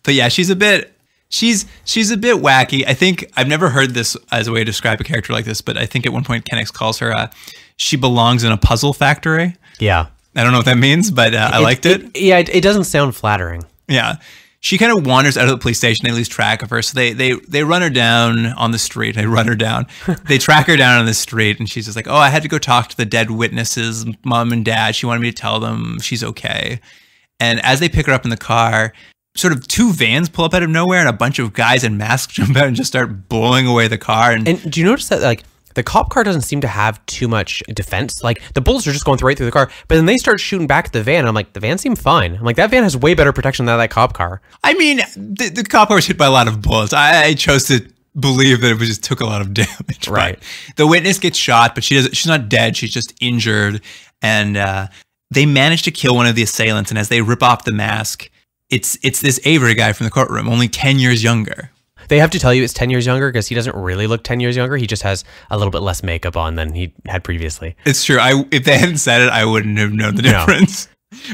But yeah, she's a bit wacky. I think I've never heard this as a way to describe a character like this, but I think at one point Kenix calls her she belongs in a puzzle factory.
Yeah.
I don't know what that means, but I liked it.
It doesn't sound flattering.
Yeah. She kind of wanders out of the police station. They lose track of her. So they run her down on the street. They run her down. They track her down on the street and she's just like, oh, I had to go talk to the dead witnesses, mom and dad. She wanted me to tell them she's okay. And as they pick her up in the car, sort of two vans pull up out of nowhere and a bunch of guys in masks jump out and just start blowing away the car. And
do you notice that like the cop car doesn't seem to have too much defense. Like, the bullets are just going right through the car, but then they start shooting back at the van. And I'm like, the van seemed fine. I'm like, that van has way better protection than that cop car.
I mean, the cop car was hit by a lot of bullets. I chose to believe that it just took a lot of damage.
Right.
But the witness gets shot, but she's not dead. She's just injured. And they manage to kill one of the assailants. And as they rip off the mask, it's this Avery guy from the courtroom, only 10 years younger.
They have to tell you it's 10 years younger because he doesn't really look 10 years younger. He just has a little bit less makeup on than he had previously.
It's true. If they hadn't said it, I wouldn't have known the difference.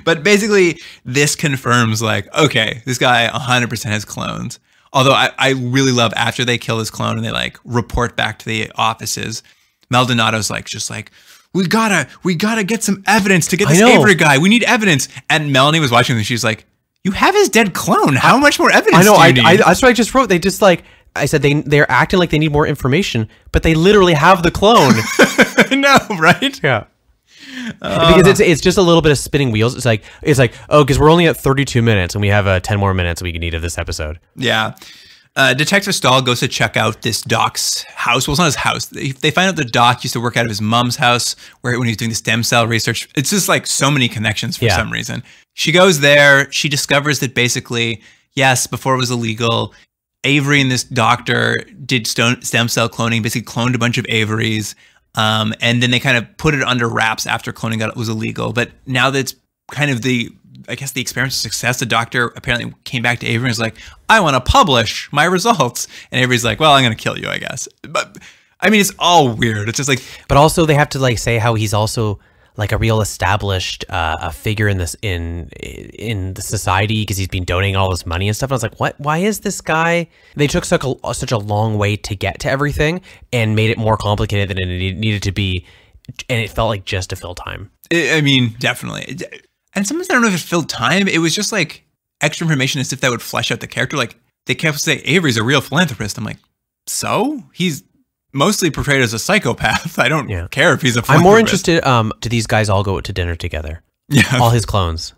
But basically, this confirms, like, okay, this guy 100% has clones. Although I really love after they kill this clone and they, like, report back to the offices, Maldonado's like, just like, we gotta get some evidence to get this Avery guy. We need evidence. And Melanie was watching and she's like, you have his dead clone. How much more evidence do you need?
That's what I just wrote. They just like, I said they're acting like they need more information, but they literally have the clone.
No, right?
Yeah. Because it's just a little bit of spinning wheels. It's like oh, because we're only at 32 minutes and we have 10 more minutes we can need of this episode.
Yeah. Detective Stahl goes to check out this doc's house. Well, it's not his house. They find out the doc used to work out of his mom's house when he was doing the stem cell research. It's just like so many connections for some reason. She goes there. She discovers that basically, yes, before it was illegal, Avery and this doctor did stem cell cloning, basically cloned a bunch of Averys. And then they kind of put it under wraps after cloning was illegal. But now that it's kind of the experience of success, the doctor apparently came back to Avery and was like, I want to publish my results. And Avery's like, well, I'm going to kill you, I guess. But I mean, it's all weird. It's just like, but
also they have to like say how he's also like a real established figure in this in the society because he's been donating all this money and stuff. And I was like, what? Why is this guy? They took such a long way to get to everything and made it more complicated than it needed to be, and it felt like just to fill time.
I mean, definitely. And sometimes I don't know if it filled time. It was just like extra information as if that would flesh out the character. Like they kept saying Avery's a real philanthropist. I'm like, so he's mostly portrayed as a psychopath. I don't care if he's a philanthropist. I'm more
interested, do these guys all go out to dinner together? Yeah. All his clones.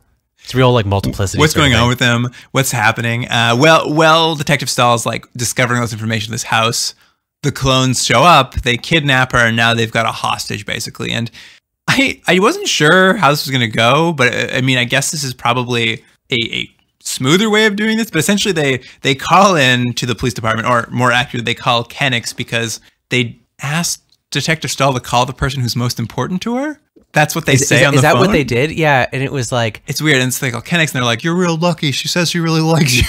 It's real like multiplicity.
What's going on with them? What's happening? Well, Detective Stahl's like discovering all this information in this house. The clones show up, they kidnap her, and now they've got a hostage basically. And I wasn't sure how this was going to go, but I mean, I guess this is probably a smoother way of doing this. But essentially they call in to the police department, or more accurately, they call Kennex because they asked Detective Stahl to call the person who's most important to her. That's what they say on the phone. Is that
what they did? Yeah, and it was like,
it's weird. And it's like, Kennex, and they're like, you're real lucky. She says she really likes you.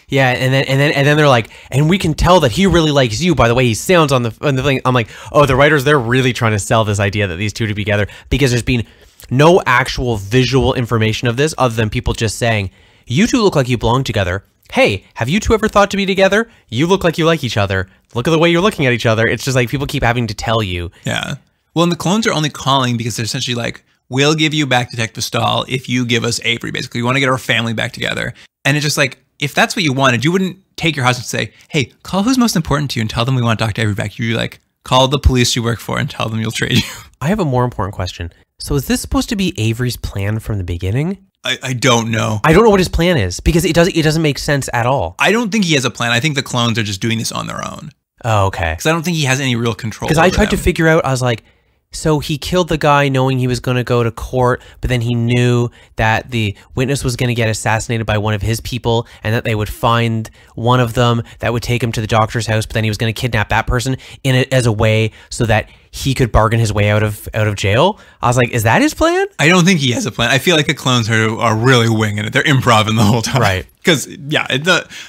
Yeah, and then they're like, and we can tell that he really likes you by the way he sounds on the thing. I'm like, oh, the writers, they're really trying to sell this idea that these two to be together, because there's been no actual visual information of this other than people just saying, you two look like you belong together. Hey, have you two ever thought to be together? You look like you like each other. Look at the way you're looking at each other. It's just like people keep having to tell you.
Yeah. Well, and the clones are only calling because they're essentially like, we'll give you back Detective Stahl if you give us Avery, basically. We want to get our family back together. And it's just like, if that's what you wanted, you wouldn't take your husband and say, hey, call who's most important to you and tell them we want Dr. Avery back. You'd be like, call the police you work for and tell them you'll trade you.
I have a more important question. So is this supposed to be Avery's plan from the beginning?
I don't know.
I don't know what his plan is because it doesn't make sense at all.
I don't think he has a plan. I think the clones are just doing this on their own.
Oh, okay.
Because I don't think he has any real control.
Because I tried to figure out, I was like, so he killed the guy knowing he was going to go to court, but then he knew that the witness was going to get assassinated by one of his people and that they would find one of them that would take him to the doctor's house, but then he was going to kidnap that person in it as a way so that he could bargain his way out of jail. I was like, is that his plan?
I don't think he has a plan. I feel like the clones are really winging it. They're improv-ing the whole time.
Right.
Because, yeah, it's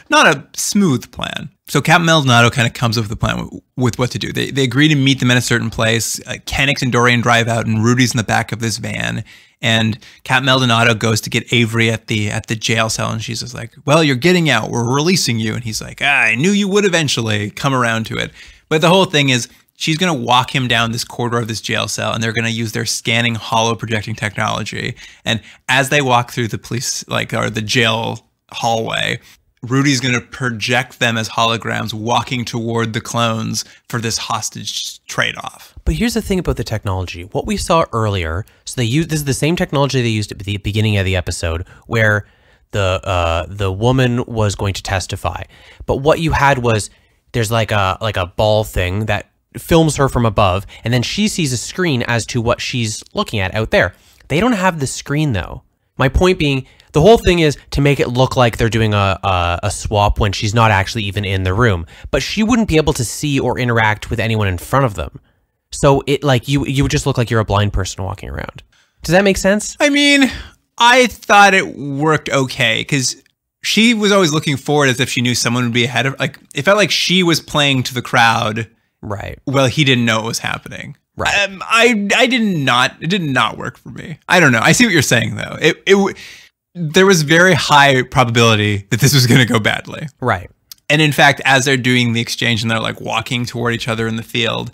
not a smooth plan. So Capt Maldonado kind of comes up with a plan with what to do. They agree to meet them at a certain place. Kennex and Dorian drive out, and Rudy's in the back of this van. And Capt Maldonado goes to get Avery at the jail cell, and she's just like, well, you're getting out. We're releasing you. And he's like, I knew you would eventually come around to it. But the whole thing is, she's going to walk him down this corridor of this jail cell, and they're going to use their scanning hollow projecting technology. And as they walk through the police, or the jail hallway, Rudy's going to project them as holograms walking toward the clones for this hostage trade-off.
But here's the thing about the technology. What we saw earlier, so this is the same technology they used at the beginning of the episode where the woman was going to testify. But what you had was, there's like a ball thing that films her from above, and then she sees a screen as to what she's looking at out there. They don't have the screen though. My point being, the whole thing is to make it look like they're doing a swap when she's not actually even in the room. But she wouldn't be able to see or interact with anyone in front of them. So it like you would just look like you're a blind person walking around. Does that make sense?
I mean, I thought it worked okay because she was always looking forward as if she knew someone would be ahead of. Like it felt like she was playing to the crowd,
right?
Well, he didn't know what was happening.
Right.
It did not work for me. I don't know. I see what you're saying though. There was very high probability that this was going to go badly.
Right.
And in fact, as they're doing the exchange and they're like walking toward each other in the field,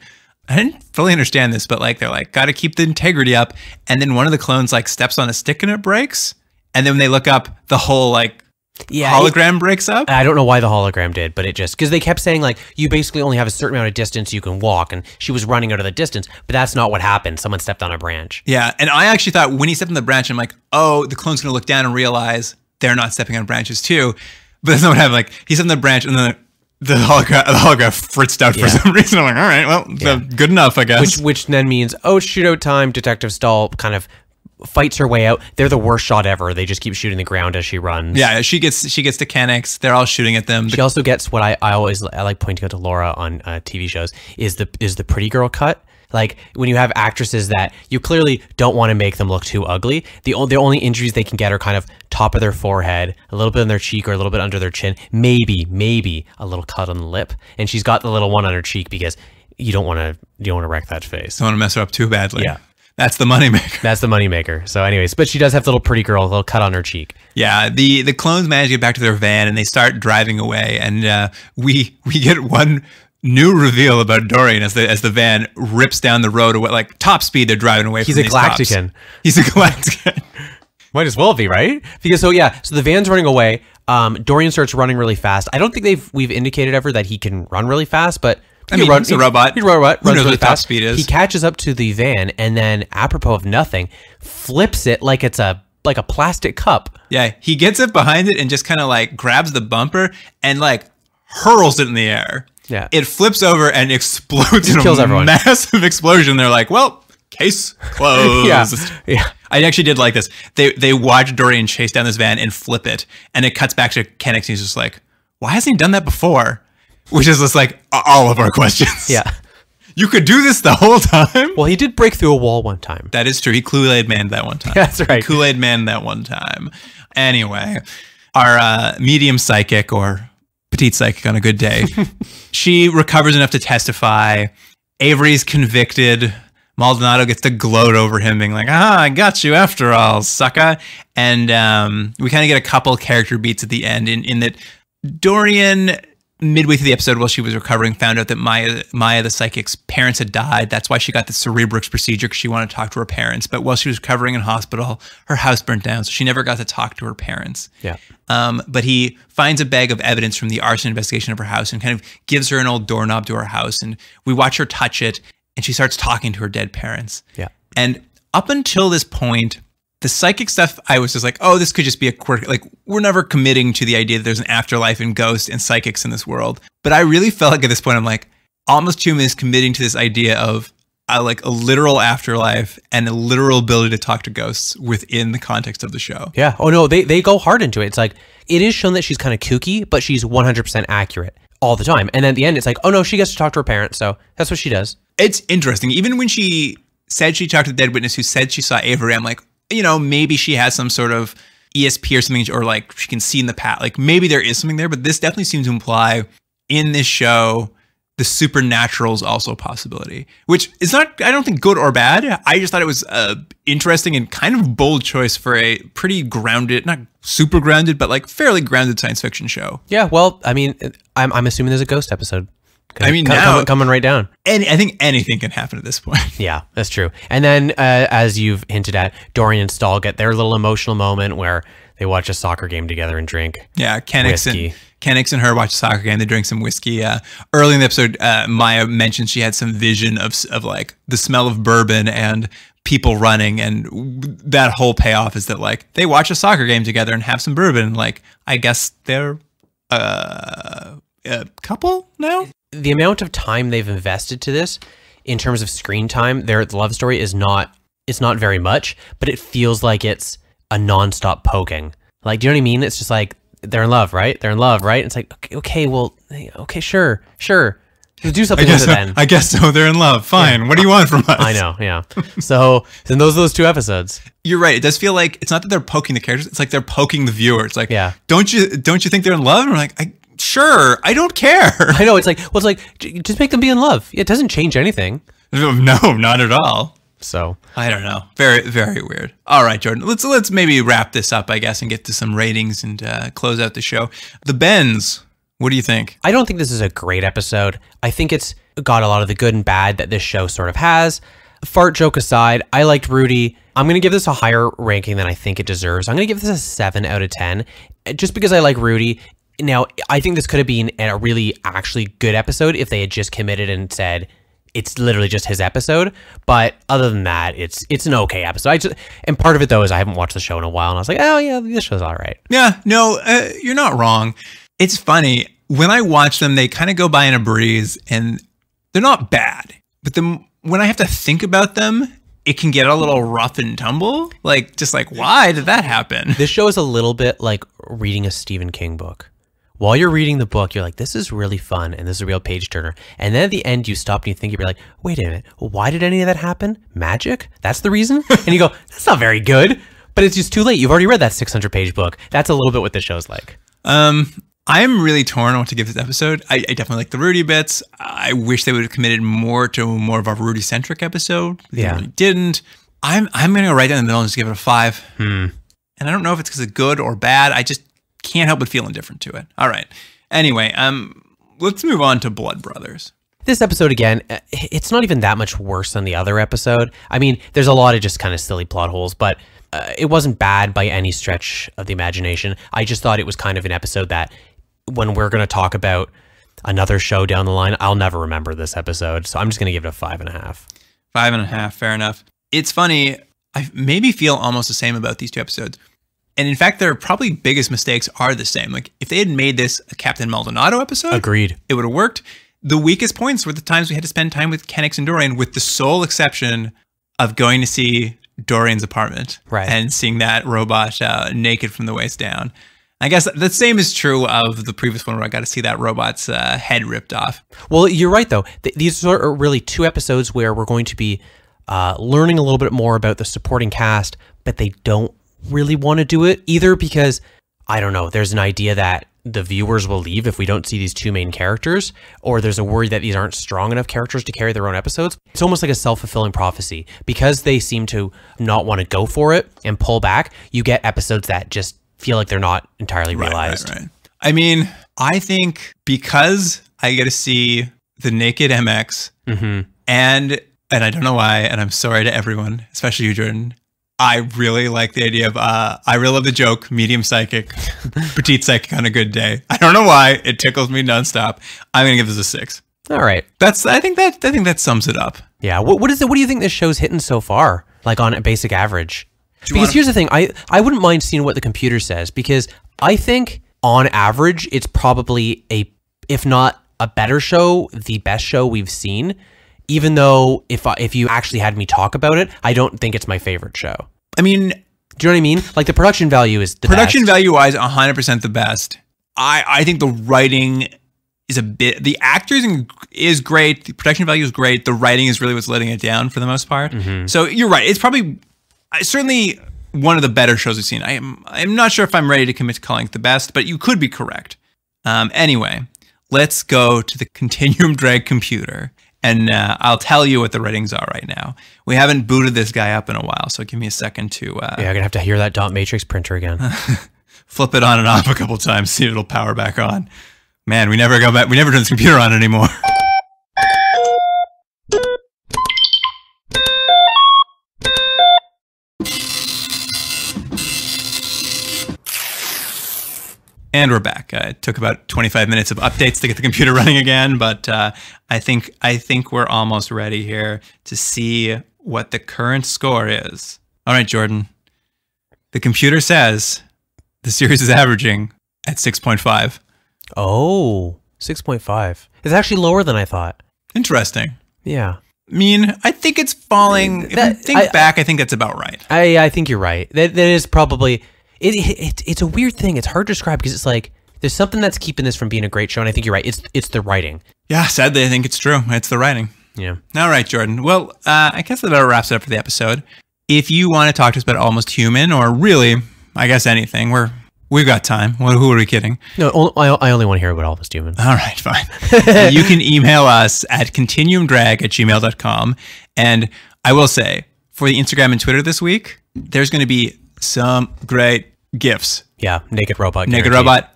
I didn't fully understand this, but like they're like, got to keep the integrity up. And then one of the clones like steps on a stick and it breaks. And then when they look up, the whole like hologram breaks up.
I don't know why the hologram did, but it just, because they kept saying like, you basically only have a certain amount of distance you can walk. And she was running out of the distance, but that's not what happened. Someone stepped on a branch.
Yeah. And I actually thought when he stepped on the branch, I'm like, oh, the clone's going to look down and realize they're not stepping on branches too. But that's not what happened. Like he stepped on the branch and then the hologram fritzed out for some reason. I'm like, all right, well, good enough, I guess.
Which then means, oh, it's shootout time. Detective Stahl kind of fights her way out. They're the worst shot ever. They just keep shooting the ground as she runs.
Yeah, she gets to Kennex. They're all shooting at them.
She also gets what I like pointing out to Laura on TV shows is the pretty girl cut. Like when you have actresses that you clearly don't want to make them look too ugly, the only injuries they can get are kind of top of their forehead, a little bit on their cheek or a little bit under their chin, maybe a little cut on the lip. And she's got the little one on her cheek because you don't want to wreck that face.
Don't want to mess her up too badly.
Yeah.
That's the moneymaker.
That's the moneymaker. So anyways, but she does have the little pretty girl, a little cut on her cheek.
Yeah, the clones manage to get back to their van and they start driving away. And we get one new reveal about Dorian as the van rips down the road, like top speed. They're driving away.
He's a Galactican.
He's a Galactican.
Might as well be, right? Because so the van's running away. Dorian starts running really fast. I don't think we've indicated ever that he can run really fast, but
I mean, he's a robot.
He's a robot.
Who knows what top speed is?
He catches up to the van and then, apropos of nothing, flips it like it's a plastic cup.
Yeah, he gets it behind it and just kind of like grabs the bumper and like hurls it in the air.
Yeah,
it flips over and explodes in
kills
a
everyone.
Massive explosion. They're like, well, case closed.
yeah.
I actually did like this. They watch Dorian chase down this van and flip it, and it cuts back to Kennex. And he's just like, why hasn't he done that before? Which is just like all of our questions.
Yeah.
You could do this the whole time?
Well, he did break through a wall one time.
That is true. He Kool-Aid Man that one time.
That's right.
Kool-Aid Man that one time. Anyway, our medium psychic or petite psychic on a good day, she recovers enough to testify. Avery's convicted. Maldonado gets to gloat over him, being like, I got you after all, sucker. And we kind of get a couple character beats at the end in that Dorian, midway through the episode while she was recovering, found out that Maya the psychic's parents had died. That's why she got the Cerebrix procedure, because she wanted to talk to her parents. But while she was recovering in hospital, her house burnt down, so she never got to talk to her parents.
Yeah.
But he finds a bag of evidence from the arson investigation of her house and kind of gives her an old doorknob to her house. And we watch her touch it, and she starts talking to her dead parents.
Yeah.
And up until this point, the psychic stuff, I was just like, oh, this could just be a quirk. Like, we're never committing to the idea that there's an afterlife and ghosts and psychics in this world. But I really felt like at this point, I'm like, Almost Human is committing to this idea of like a literal afterlife and a literal ability to talk to ghosts within the context of the show.
Yeah. Oh, no, they go hard into it. It's like, it is shown that she's kind of kooky, but she's 100% accurate all the time. And then at the end, it's like, oh, no, she gets to talk to her parents. So that's what she does.
It's interesting. Even when she said she talked to the dead witness who said she saw Avery, I'm like, maybe she has some sort of ESP or something, or like she can see in the past. Like maybe there is something there, but this definitely seems to imply in this show the supernatural is also a possibility, which is not, I don't think, good or bad. I just thought it was interesting and kind of bold choice for a pretty grounded, not super grounded, but like fairly grounded science fiction show.
Yeah, well, I mean, I'm assuming there's a ghost episode.
I mean, now
coming right down.
And I think anything can happen at this point.
Yeah, that's true. And then, as you've hinted at, Dorian and Stahl get their little emotional moment where they watch a soccer game together and drink.
Yeah, Kennex and her watch a soccer game. They drink some whiskey. Early in the episode, Maya mentioned she had some vision of like the smell of bourbon and people running, and that whole payoff is that like they watch a soccer game together and have some bourbon. Like I guess they're a couple now.
the amount of time they've invested to this in terms of screen time, their love story is not, it's not very much, but it feels like it's a nonstop poking. Like, do you know what I mean? It's just like, they're in love, right? They're in love, right? It's like, okay, well, okay, sure. Do something with it then.
I guess so. They're in love. Fine. Yeah. What do you want from us?
I know, yeah. So then those are those 2 episodes.
You're right. It does feel like it's not that they're poking the characters. It's like they're poking the viewer. It's like,
yeah.
Don't you think they're in love? And we're like, sure. I don't care.
I know. It's like, well, it's like, just make them be in love. It doesn't change anything.
No, not at all.
So
I don't know. Very, very weird. All right, Jordan. Let's maybe wrap this up, I guess, and get to some ratings and close out the show. The Bends. What do you think?
I don't think this is a great episode. I think it's got a lot of the good and bad that this show sort of has. Fart joke aside, I liked Rudy. I'm going to give this a higher ranking than I think it deserves. I'm going to give this a 7 out of 10, just because I like Rudy. Now, I think this could have been a really actually good episode if they had just committed and said, it's literally just his episode. But other than that, it's an okay episode. And part of it, though, is I haven't watched the show in a while, and I was like, oh, yeah, this show's all right.
Yeah, no, you're not wrong. It's funny. When I watch them, they kind of go by in a breeze, and they're not bad. But then when I have to think about them, it can get a little rough and tumble. Like, just like, why did that happen?
This show is a little bit like reading a Stephen King book. While you're reading the book, you're like, this is really fun, and this is a real page turner. And then at the end, you stop and you think, you're like, wait a minute, why did any of that happen? Magic? That's the reason? And you go, that's not very good. But it's just too late. You've already read that 600-page book. That's a little bit what this show's like.
I'm really torn on what to give this episode. I definitely like the Rudy bits. I wish they would have committed more to more of a Rudy-centric episode. They really didn't. I'm going to go right down the middle and just give it a 5. And I don't know if it's because of good or bad. I just can't help but feel indifferent to it. All right. Anyway, let's move on to Blood Brothers.
This episode, again, it's not even that much worse than the other episode. I mean, there's a lot of just kind of silly plot holes, but it wasn't bad by any stretch of the imagination. I just thought it was kind of an episode that when we're going to talk about another show down the line, I'll never remember this episode. So I'm just going to give it a 5.5.
5.5, fair enough. It's funny. I maybe feel almost the same about these 2 episodes. And in fact, their probably biggest mistakes are the same. Like, if they had made this a Captain Maldonado episode,
agreed,
it would have worked. The weakest points were the times we had to spend time with Kennex and Dorian, with the sole exception of going to see Dorian's apartment,
right,
and seeing that robot naked from the waist down. I guess the same is true of the previous one where I got to see that robot's head ripped off.
Well, you're right, though. These are really 2 episodes where we're going to be learning a little bit more about the supporting cast, but they don't really want to do it either because, I don't know, there's an idea that the viewers will leave if we don't see these 2 main characters, or there's a worry that these aren't strong enough characters to carry their own episodes. It's almost like a self-fulfilling prophecy. Because they seem to not want to go for it and pull back, you get episodes that just feel like they're not entirely realized.
Right. I mean, I think because I get to see the naked MX, and I don't know why, and I'm sorry to everyone, especially you, Jordan, I really like the idea of, I really love the joke, medium psychic, petite psychic on a good day. I don't know why, it tickles me nonstop. I'm going to give this a 6.
All right.
I think that sums it up.
Yeah. What do you think this show's hitting so far? Like on a basic average? Because here's the thing, I wouldn't mind seeing what the computer says, because I think on average, it's probably if not a better show, the best show we've seen. Even though if you actually had me talk about it, I don't think it's my favorite show.
I mean,
do you know what I mean? Like the production value is the
production
best.
value-wise, 100% the best. I think the writing is the acting is great. The production value is great. The writing is really what's letting it down for the most part. So you're right. It's probably certainly one of the better shows we've seen. I'm not sure if I'm ready to commit to calling it the best, but you could be correct. Anyway, let's go to the Continuum Drag computer. And I'll tell you what the ratings are right now. We haven't booted this guy up in a while, so give me a second to...
yeah, I'm going to have to hear that dot matrix printer again.
Flip it on and off a couple times, see if it'll power back on. Man, we never go back. We never turn this computer on anymore. And we're back. It took about 25 minutes of updates to get the computer running again, but I think we're almost ready here to see what the current score is. All right, Jordan. The computer says the series is averaging at 6.5.
Oh, 6.5. It's actually lower than I thought.
Interesting.
Yeah.
I mean, I think it's falling. If I think back, I think that's about right.
I think you're right. That is probably... It's a weird thing. It's hard to describe because it's like there's something that's keeping this from being a great show, and I think you're right. It's the writing.
Yeah, sadly, I think it's true. It's the writing.
Yeah.
All right, Jordan. Well, I guess that about wraps it up for the episode. If you want to talk to us about Almost Human, or really, I guess anything, we've got time. Who are we kidding?
No, I only want to hear about Almost Human.
All right, fine. You can email us at continuumdrag@gmail.com. And I will say, for the Instagram and Twitter this week, there's going to be some great GIFs.
Yeah, naked robot.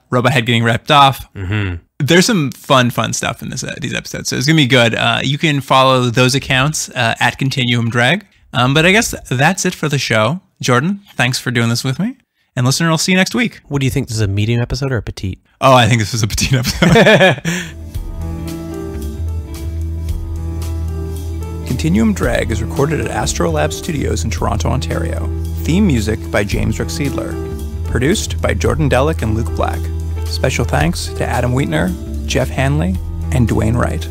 Robot head getting ripped off. Mm-hmm. There's some fun stuff in these episodes, so it's gonna be good. You can follow those accounts at Continuum Drag. But I guess that's it for the show. Jordan, thanks for doing this with me. And listener, I'll see you next week.
What do you think? This is a medium episode or a petite?
Oh, I think this was a petite episode. Continuum Drag is recorded at Astrolab Studios in Toronto, Ontario. Theme music by James Ruxedler. Produced by Jordan Delic and Luke Black. Special thanks to Adam Wheatner, Jeff Hanley, and Dwayne Wright.